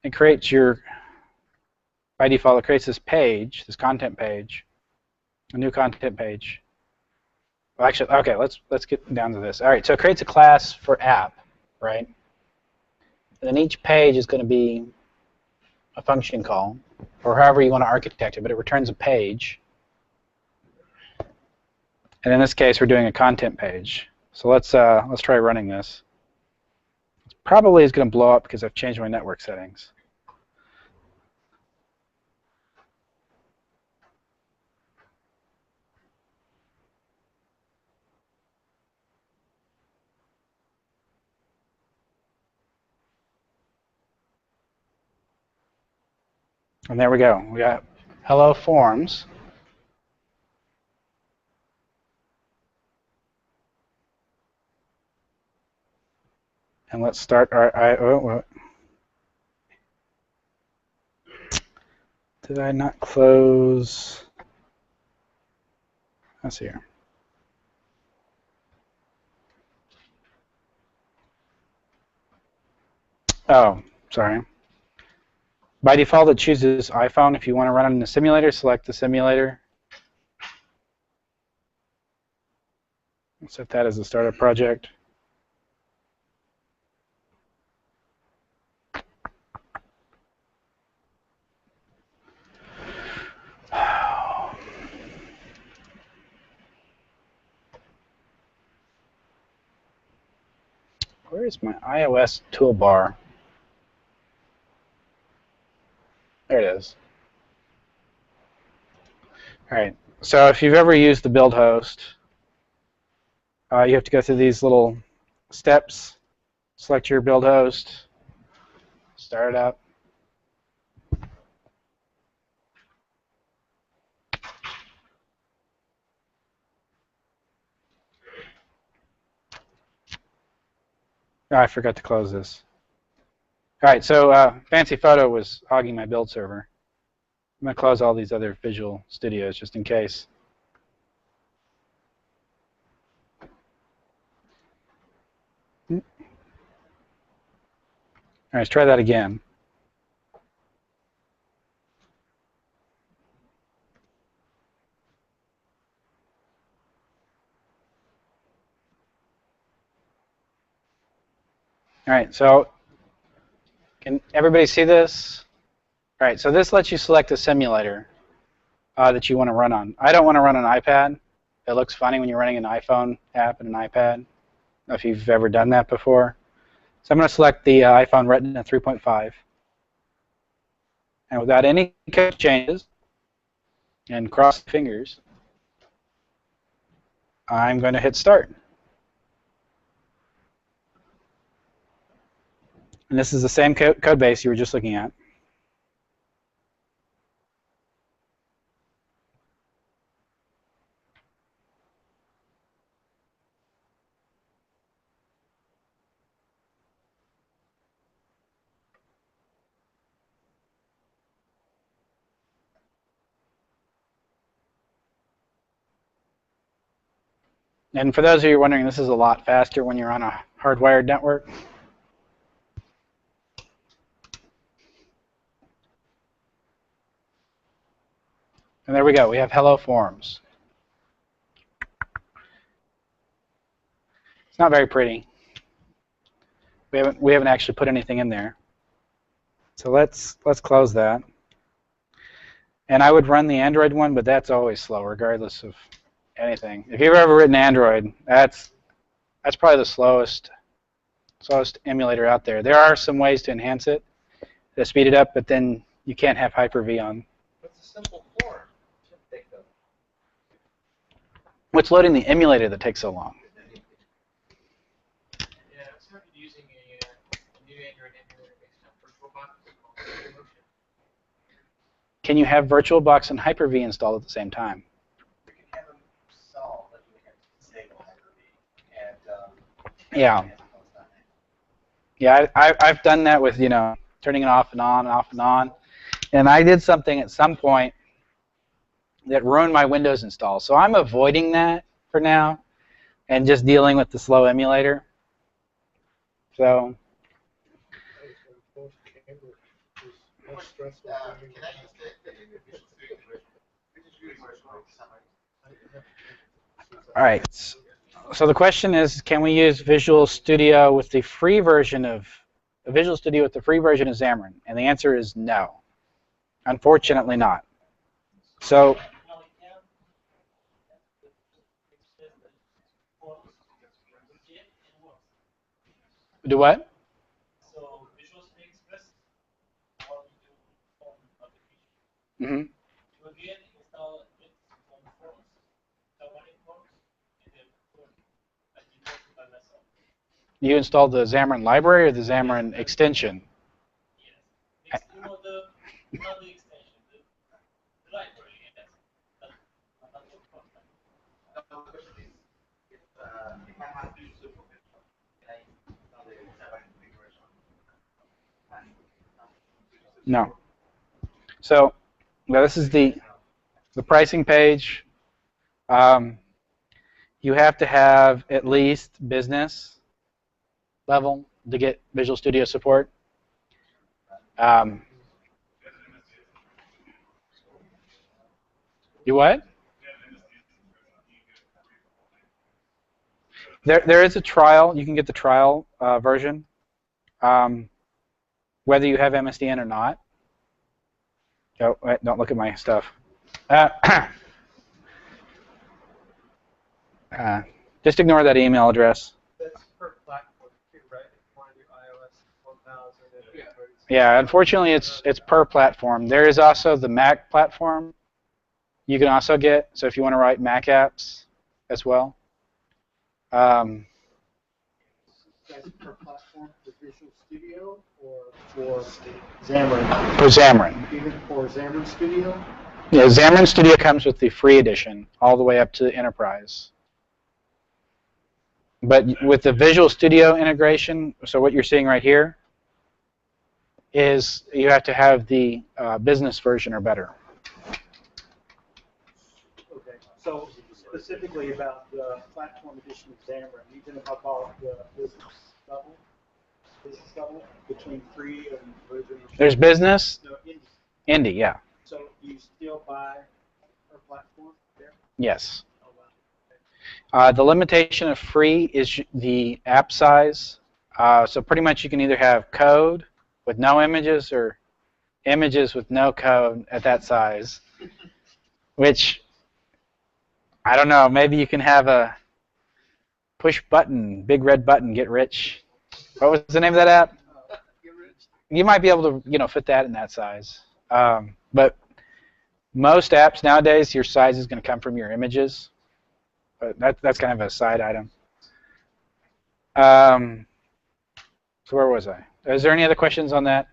it creates by default, it creates this page, this content page, a new content page. Well, actually, okay, let's get down to this. All right, so it creates a class for app, right? And then each page is going to be a function call, or however you want to architect it, but it returns a page. And in this case, we're doing a content page. So let's try running this. It probably is going to blow up because I've changed my network settings. And there we go. We got hello forms. And let's start our did I not close? Let's see here. Oh, sorry. By default, it chooses iPhone. If you want to run it in the simulator, select the simulator. Set that as a startup project. Where is my iOS toolbar? There it is. All right. So if you've ever used the build host, you have to go through these little steps. Select your build host. Start it up. Oh, I forgot to close this. All right, so Fancy Photo was hogging my build server. I'm going to close all these other Visual Studios just in case. All right, let's try that again. All right, so can everybody see this? All right, so this lets you select a simulator that you want to run on. I don't want to run an iPad. It looks funny when you're running an iPhone app and an iPad. I don't know if you've ever done that before. So I'm going to select the iPhone Retina 3.5. And without any code changes, and cross fingers, I'm going to hit start. And this is the same code base you were just looking at. And for those of you wondering, this is a lot faster when you're on a hardwired network. And there we go. We have Hello Forms. It's not very pretty. We haven't actually put anything in there. So let's close that. And I would run the Android one, but that's always slow, regardless of anything. If you've ever written Android, that's probably the slowest emulator out there. There are some ways to enhance it, to speed it up, but then you can't have Hyper-V on. What's a simple form? What's loading the emulator that takes so long? Yeah, I started using a new Android emulator based on VirtualBox. Can you have VirtualBox and Hyper-V installed at the same time? We can have them solve, but we have to disable Hyper-V. And Yeah. Yeah, I've done that with, turning it off and on, off and on. And I did something at some point that ruined my Windows install. So I'm avoiding that for now and just dealing with the slow emulator. So all right. So the question is, can we use Visual Studio with the free version of Xamarin? And the answer is no. Unfortunately not. So do what? So Visual Studio Express, how you do form application. Mm-hmm. You again install it on Forms, Xamarin.Forms, and then Forms. I did work by myself. You installed the Xamarin library or the Xamarin extension? Yes. Not the extension, the library, yes. Not the program. no, the question is, if I have to use the professional, can I install the Xamarin configuration? No. So now this is the pricing page. You have to have at least business level to get Visual Studio support. You what? There is a trial. You can get the trial version, whether you have MSDN or not. Oh, wait, don't look at my stuff. Just ignore that email address. That's per platform too, right? If you want to do iOS 1000 and Android. Yeah, unfortunately, it's per platform. There is also the Mac platform you can also get. So if you want to write Mac apps as well. That's per platform for Visual Studio or for Xamarin? For Xamarin. Even for Xamarin Studio? Yeah, Xamarin Studio comes with the free edition all the way up to Enterprise. But with the Visual Studio integration, so what you're seeing right here is you have to have the business version or better. Okay, so specifically about the platform edition of Xamarin, even if I bought the business level between free and version. There's business? No, Indie, yeah. So you still buy per platform there? Yes. Oh, wow. Okay. The limitation of free is the app size. So pretty much you can either have code with no images or images with no code at that size, which, I don't know, maybe you can have a push button, big red button, get rich. What was the name of that app? You might be able to, fit that in that size. But most apps nowadays, your size is going to come from your images. But that's kind of a side item. So where was I? Is there any other questions on that?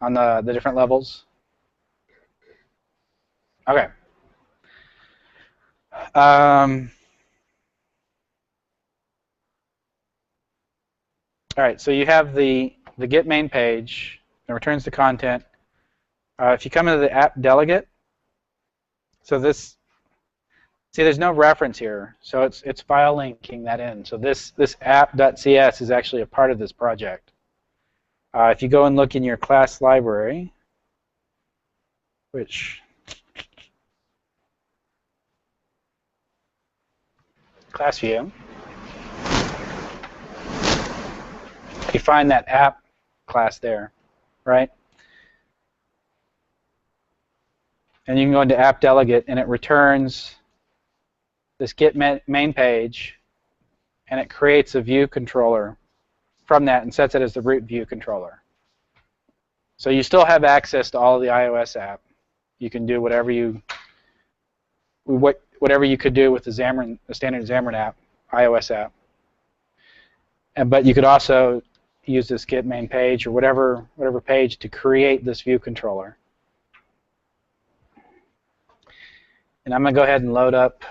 On the different levels? Okay. All right, so you have the get main page that returns the content. If you come into the app delegate, so this, see, there's no reference here, so it's file linking that in. So this app.cs is actually a part of this project. If you go and look in your class library, which class view, you find that app class there, right? And you can go into app delegate, and it returns this get main page, and it creates a view controller from that and sets it as the root view controller. So you still have access to all of the iOS app. You can do whatever you could do with the standard Xamarin app, iOS app. But you could also use this get main page or whatever page to create this view controller. And I'm going to go ahead and load up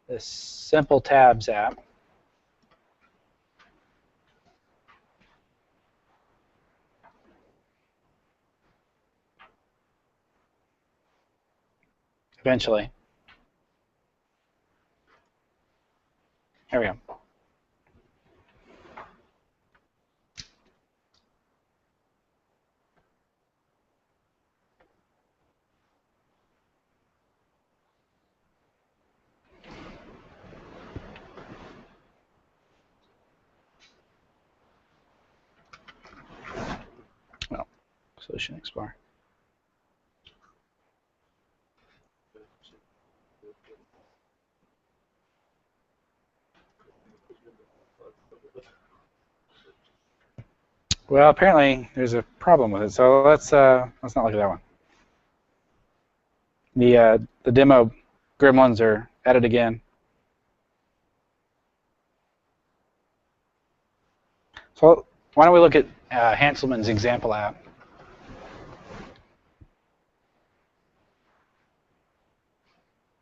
this Simple Tabs app. Eventually. There we go. Well, Solution Explorer. Well, apparently there's a problem with it, so let's not look at that one. The demo gremlins are at it again. So why don't we look at Hanselman's example app?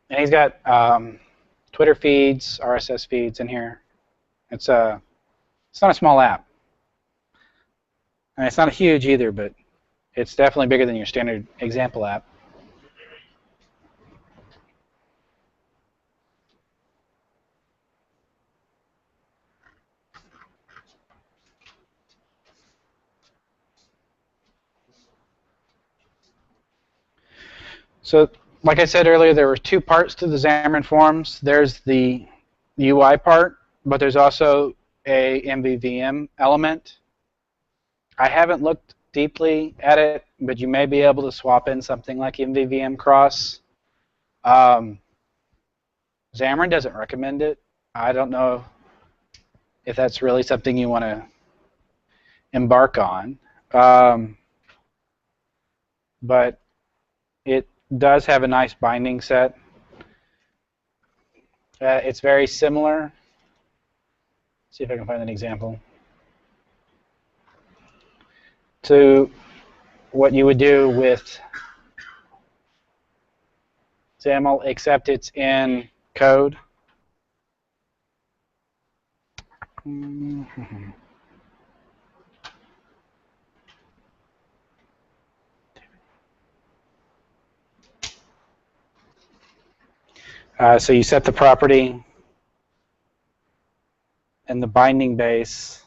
And he's got Twitter feeds, RSS feeds in here. It's not a small app. And it's not huge either, but it's definitely bigger than your standard example app. So, like I said earlier, there were two parts to the Xamarin.Forms. There's the UI part, but there's also a MVVM element. I haven't looked deeply at it, but you may be able to swap in something like MVVM cross. Xamarin doesn't recommend it. I don't know if that's really something you want to embark on. But it does have a nice binding set. It's very similar. Let's see if I can find an example. To what you would do with XAML, except it's in code. So you set the property and the binding base.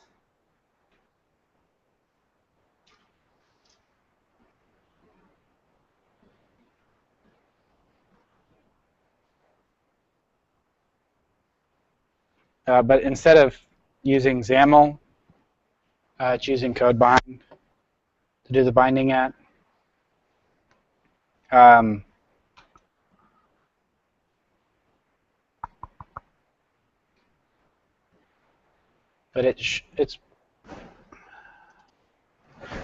But instead of using XAML. It's using code bind to do the binding at. But it's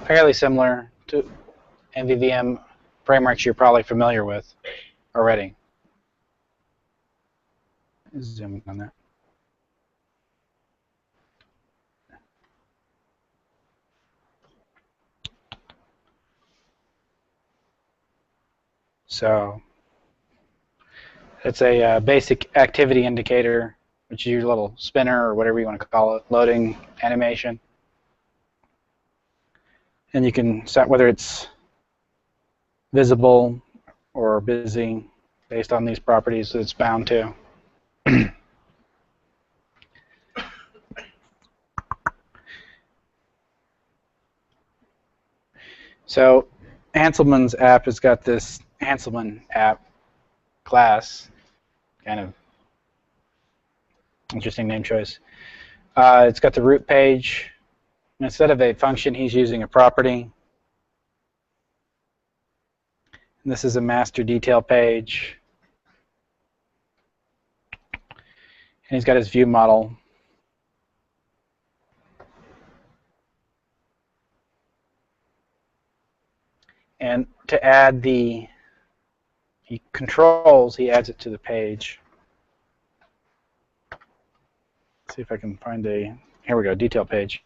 fairly similar to MVVM frameworks you're probably familiar with already. Zoom in on that. So it's a basic activity indicator, which is your little spinner or whatever you want to call it, loading animation. And you can set whether it's visible or busy based on these properties that it's bound to. So Hanselman's app has got this Hanselman app class, kind of interesting name choice. It's got the root page. Instead of a function, he's using a property. And this is a master detail page. And he's got his view model. And to add the controls, he adds it to the page. Let's see if I can find a, here we go, detail page.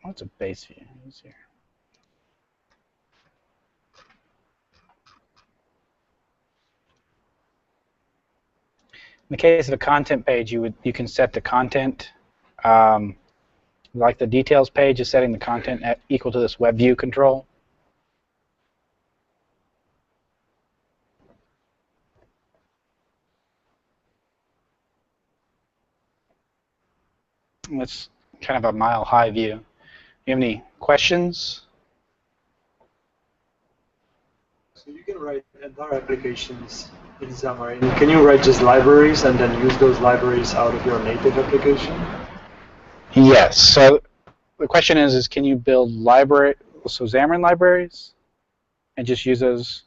What's a base view? Who's here? In the case of a content page, you can set the content, like the details page is setting the content equal to this web view control. And it's kind of a mile-high view. You have any questions? So you can write entire applications in Xamarin. Can you write just libraries and then use those libraries out of your native application? Yes. So the question is can you build Xamarin libraries and just use those?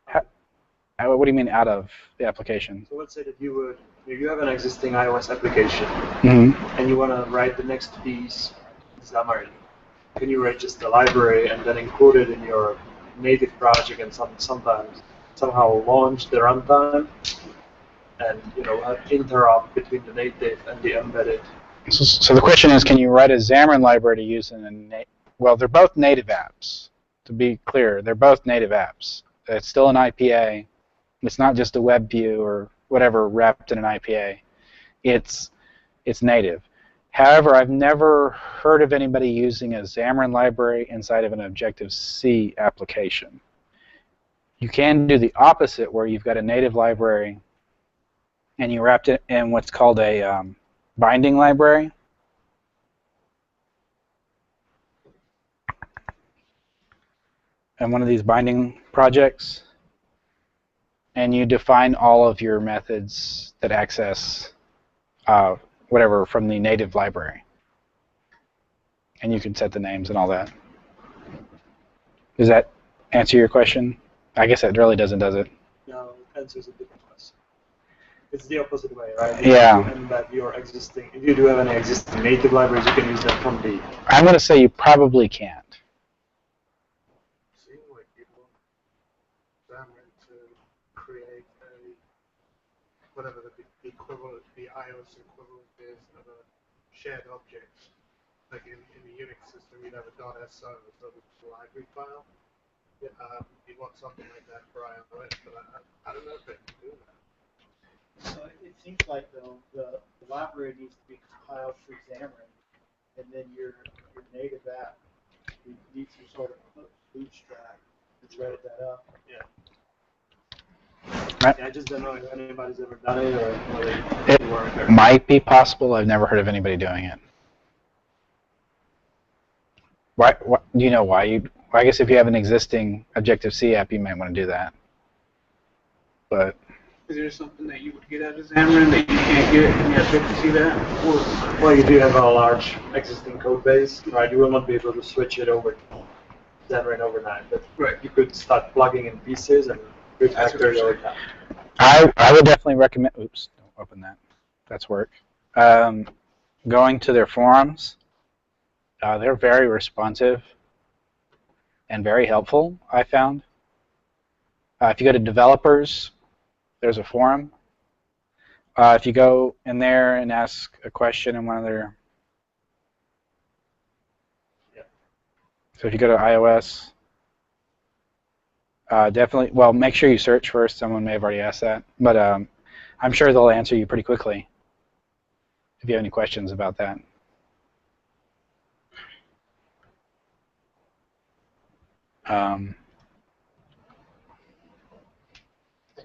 What do you mean out of the application? So let's say that you have an existing iOS application and you want to write the next piece in Xamarin. Can you write just the library and then include it in your native project and sometimes somehow launch the runtime and interrupt between the native and the embedded? So the question is, can you write a Xamarin library to use in well, they're both native apps. To be clear, they're both native apps. It's still an IPA. It's not just a web view or whatever wrapped in an IPA. It's native. However, I've never heard of anybody using a Xamarin library inside of an Objective-C application. You can do the opposite, where you've got a native library and you wrapped it in what's called a binding library. And one of these binding projects, and you define all of your methods that access whatever from the native library. And you can set the names and all that. Does that answer your question? I guess it really doesn't, does it? No, it answers a different question. It's the opposite way, right? Yeah. If you do have any existing native libraries, you can use them from the... I'm going to say you probably can't. Seems like people Xamarin to create whatever the equivalent, the iOS equivalent is of a shared object. Like in the Unix system, you'd have a .so, so the library file. You'd want something like that for iOS, but I don't know if they can do that. So it seems like though the library needs to be compiled through Xamarin, and then your native app needs some sort of bootstrap to thread that up. Yeah. Right. Yeah, I just don't know if anybody's ever done it or whether It work or... might be possible. I've never heard of anybody doing it. Why? Do you know why? I guess if you have an existing Objective-C app, you might want to do that. But Is there something that you would get out of Xamarin that you can't get in the efficacy that? Well, you do have a large existing code base, right? You will not be able to switch it over to Xamarin overnight, but you could start plugging in pieces and refactor it over time. I would definitely recommend. Oops, don't open that. That's work. Going to their forums. They're very responsive and very helpful, I found. If you go to developers, there's a forum. If you go in there and ask a question in one of their... So if you go to iOS, definitely, well, make sure you search first. Someone may have already asked that. But I'm sure they'll answer you pretty quickly if you have any questions about that.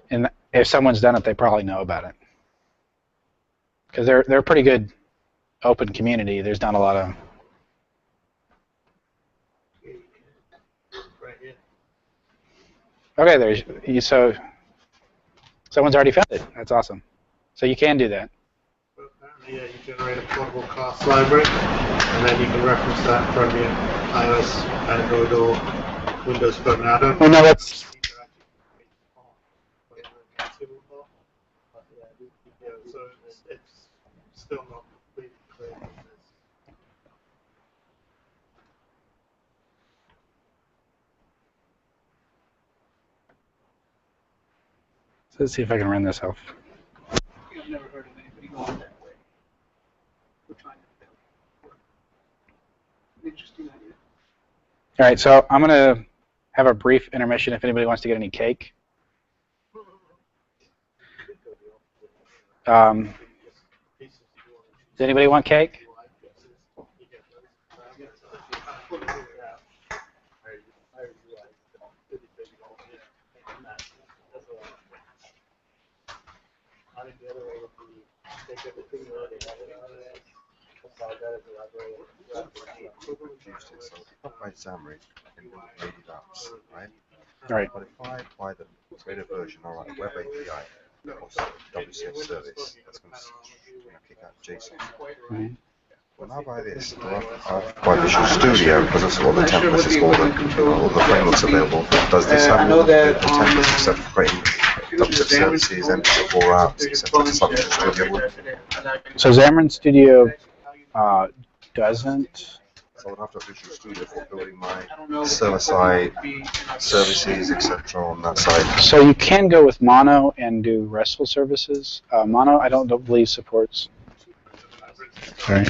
And if someone's done it, they probably know about it. Because they're a pretty good open community. There's not a lot of... Okay, so someone's already found it. That's awesome. So you can do that. Yeah, you generate a portable class library, and then you can reference that from your iOS, Android, or Windows phone. Now, I don't well, no, that's... Yeah, so it's still not completely clear. So let's see if I can run this off. I've never heard of anybody going that way. We're trying to build an interesting idea. All right, so I'm going to have a brief intermission if anybody wants to get any cake. Does anybody want cake? By Xamarin in native apps, right? Right. But if I apply the beta version or like a web API or WCF service, that's going to kick out JSON. Mm-hmm. When I buy this, I've buy Visual Studio because that's what the templates is called, all the frameworks available. Does this have all the templates except for creating WCF services and 4 apps, etc. Just like Visual Studio would? So Xamarin Studio doesn't. So I would have to have Visual Studio for building my server-side services, etc. on that side. So you can go with Mono and do RESTful services. Mono, I don't believe supports. Sorry.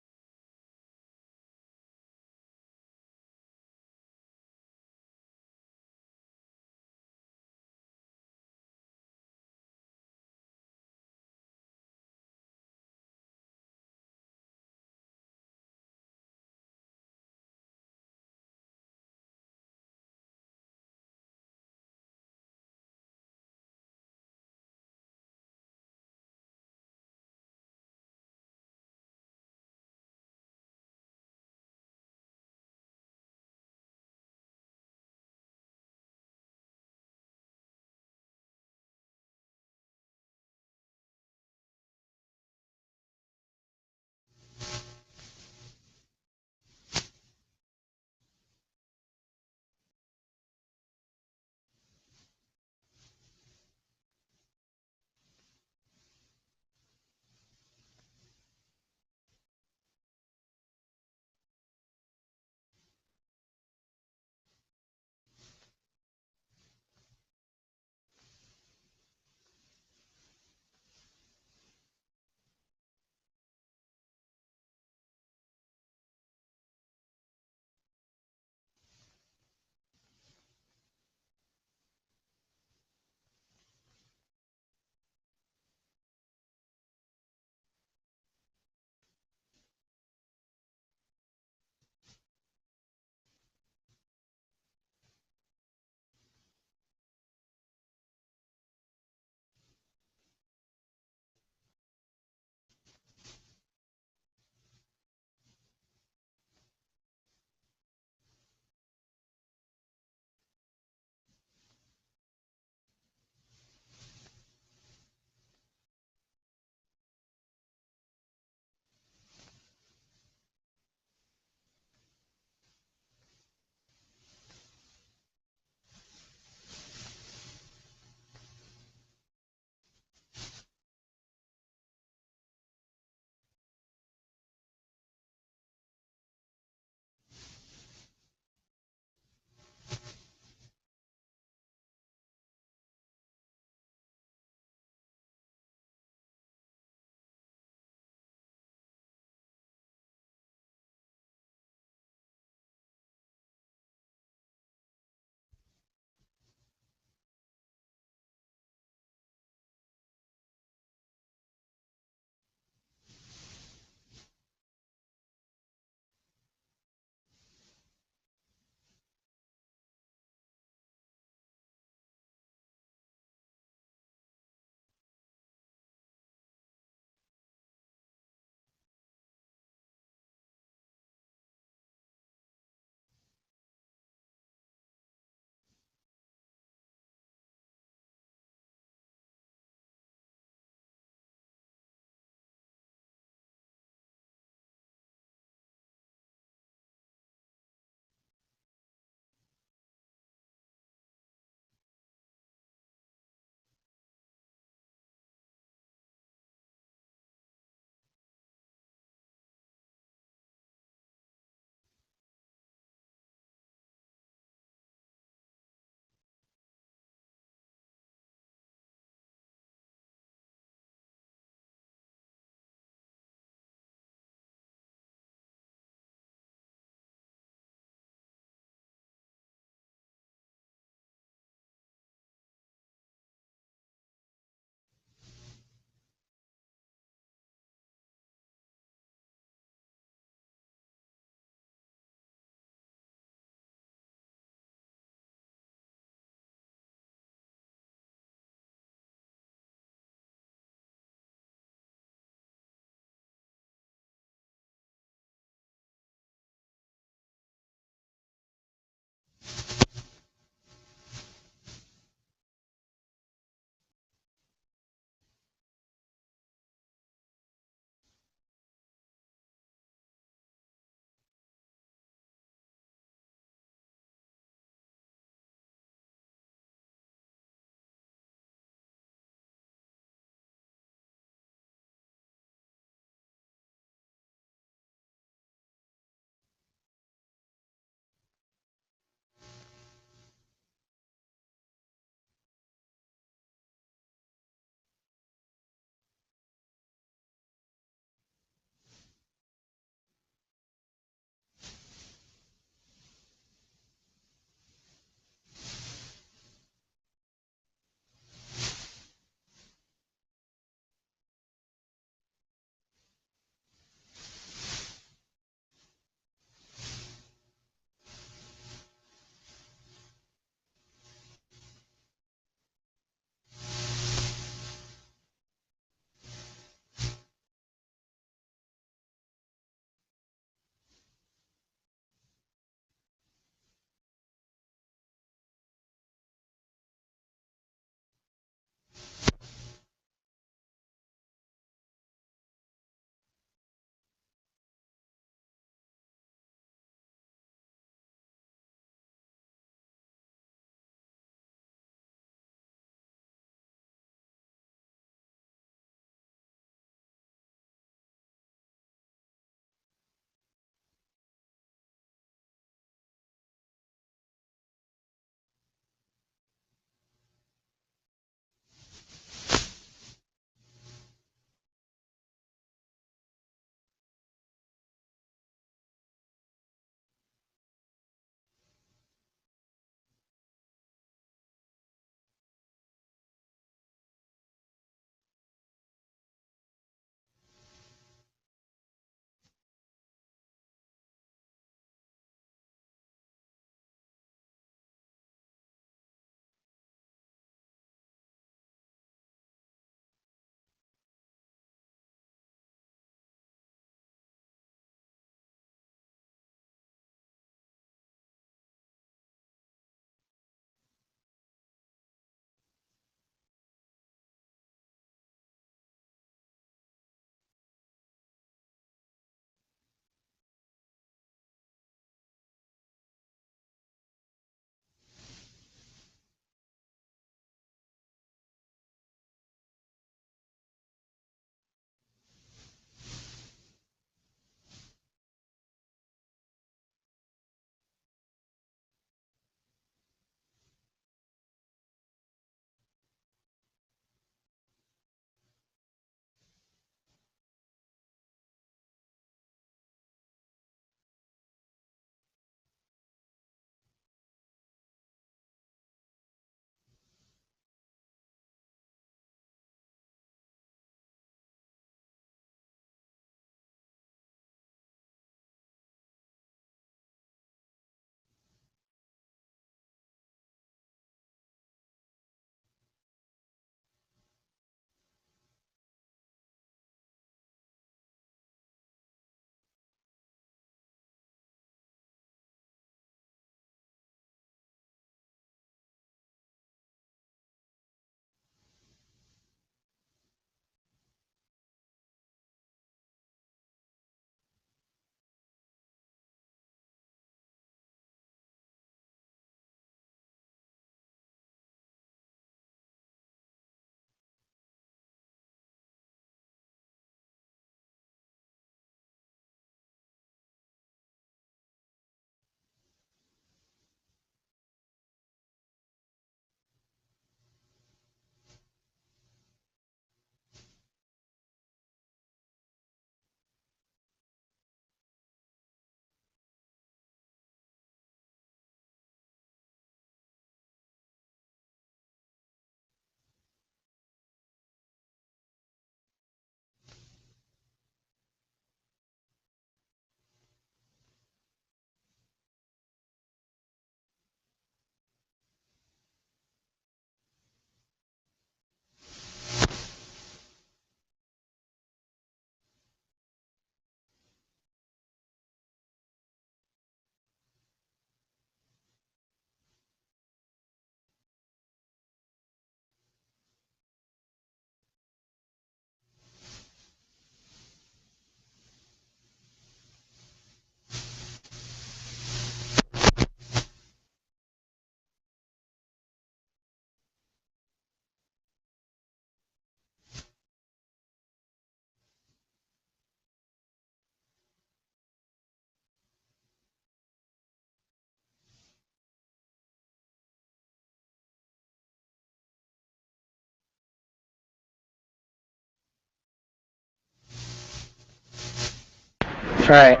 right.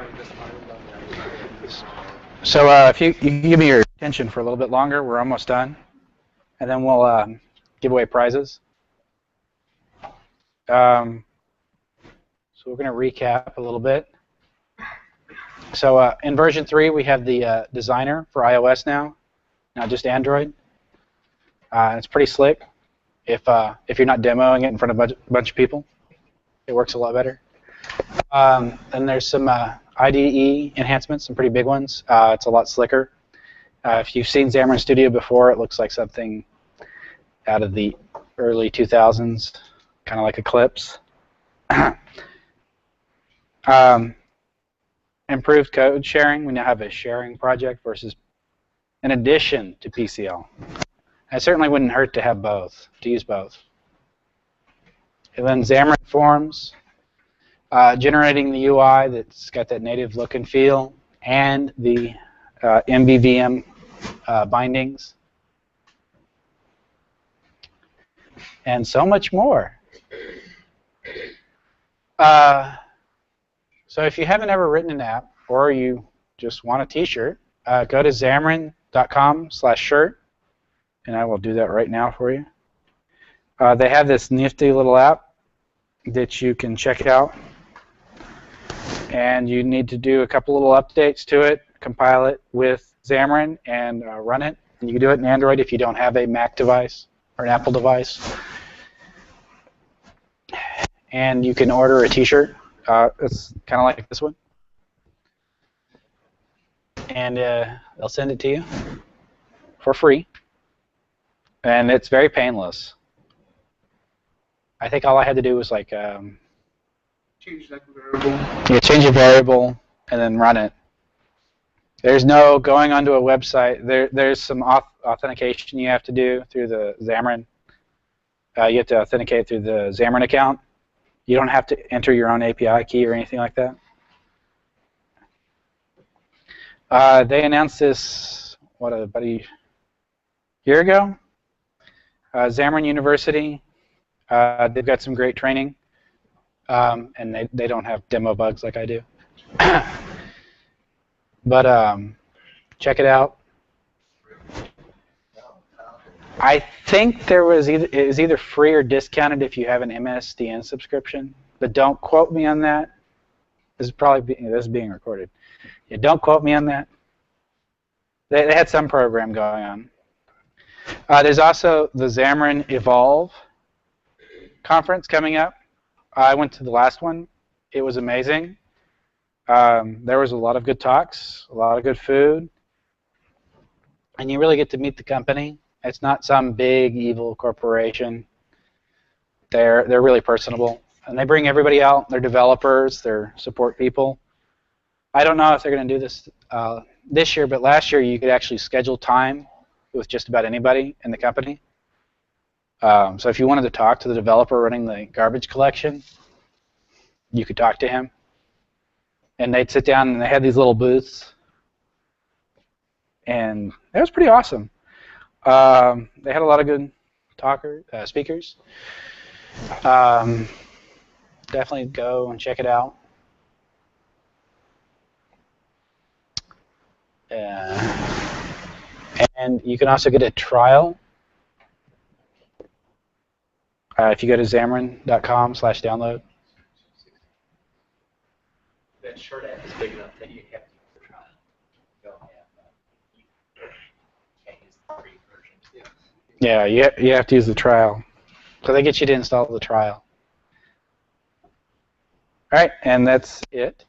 So if you can give me your attention for a little bit longer, we're almost done, and then we'll give away prizes. So we're going to recap a little bit. So in version 3, we have the designer for iOS now, not just Android. It's pretty slick. If you're not demoing it in front of a bunch of people, it works a lot better. And there's some IDE enhancements, some pretty big ones. It's a lot slicker. If you've seen Xamarin Studio before, it looks like something out of the early 2000s, kind of like Eclipse. Improved code sharing. We now have a sharing project versus an addition to PCL. It certainly wouldn't hurt to have both, to use both. And then Xamarin.Forms, generating the UI that's got that native look and feel, and the MVVM bindings, and so much more. So if you haven't ever written an app, or you just want a t-shirt, go to Xamarin.com/shirt, and I will do that right now for you. They have this nifty little app that you can check out, and you need to do a couple little updates to it, compile it with Xamarin, and run it. And you can do it in Android if you don't have a Mac device or an Apple device. And you can order a t-shirt. It's kind of like this one. And they'll send it to you for free. And it's very painless. I think all I had to do was like Change like a variable. Yeah, change a variable and then run it. There's no going onto a website. There's some authentication you have to do through the Xamarin. You have to authenticate through the Xamarin account. You don't have to enter your own API key or anything like that. They announced this, about a year ago? Xamarin University. They've got some great training, and they don't have demo bugs like I do. But check it out. I think it was either free or discounted if you have an MSDN subscription, but don't quote me on that. This is being recorded. Yeah, don't quote me on that. They had some program going on. There's also the Xamarin Evolve conference coming up. I went to the last one. It was amazing. There was a lot of good talks, a lot of good food, and you really get to meet the company. It's not some big evil corporation. They're really personable, and they bring everybody out. They're developers, they're support people. I don't know if they're going to do this this year, but last year you could actually schedule time with just about anybody in the company. So if you wanted to talk to the developer running the garbage collection, you could talk to him. And they'd sit down and they had these little booths. And it was pretty awesome. They had a lot of good speakers. Definitely go and check it out. And you can also get a trial if you go to Xamarin.com/download. That short app is big enough that you have to use the trial. You don't have you can't use the free version. Yeah, you have to use the trial. So they get you to install the trial. All right, and that's it.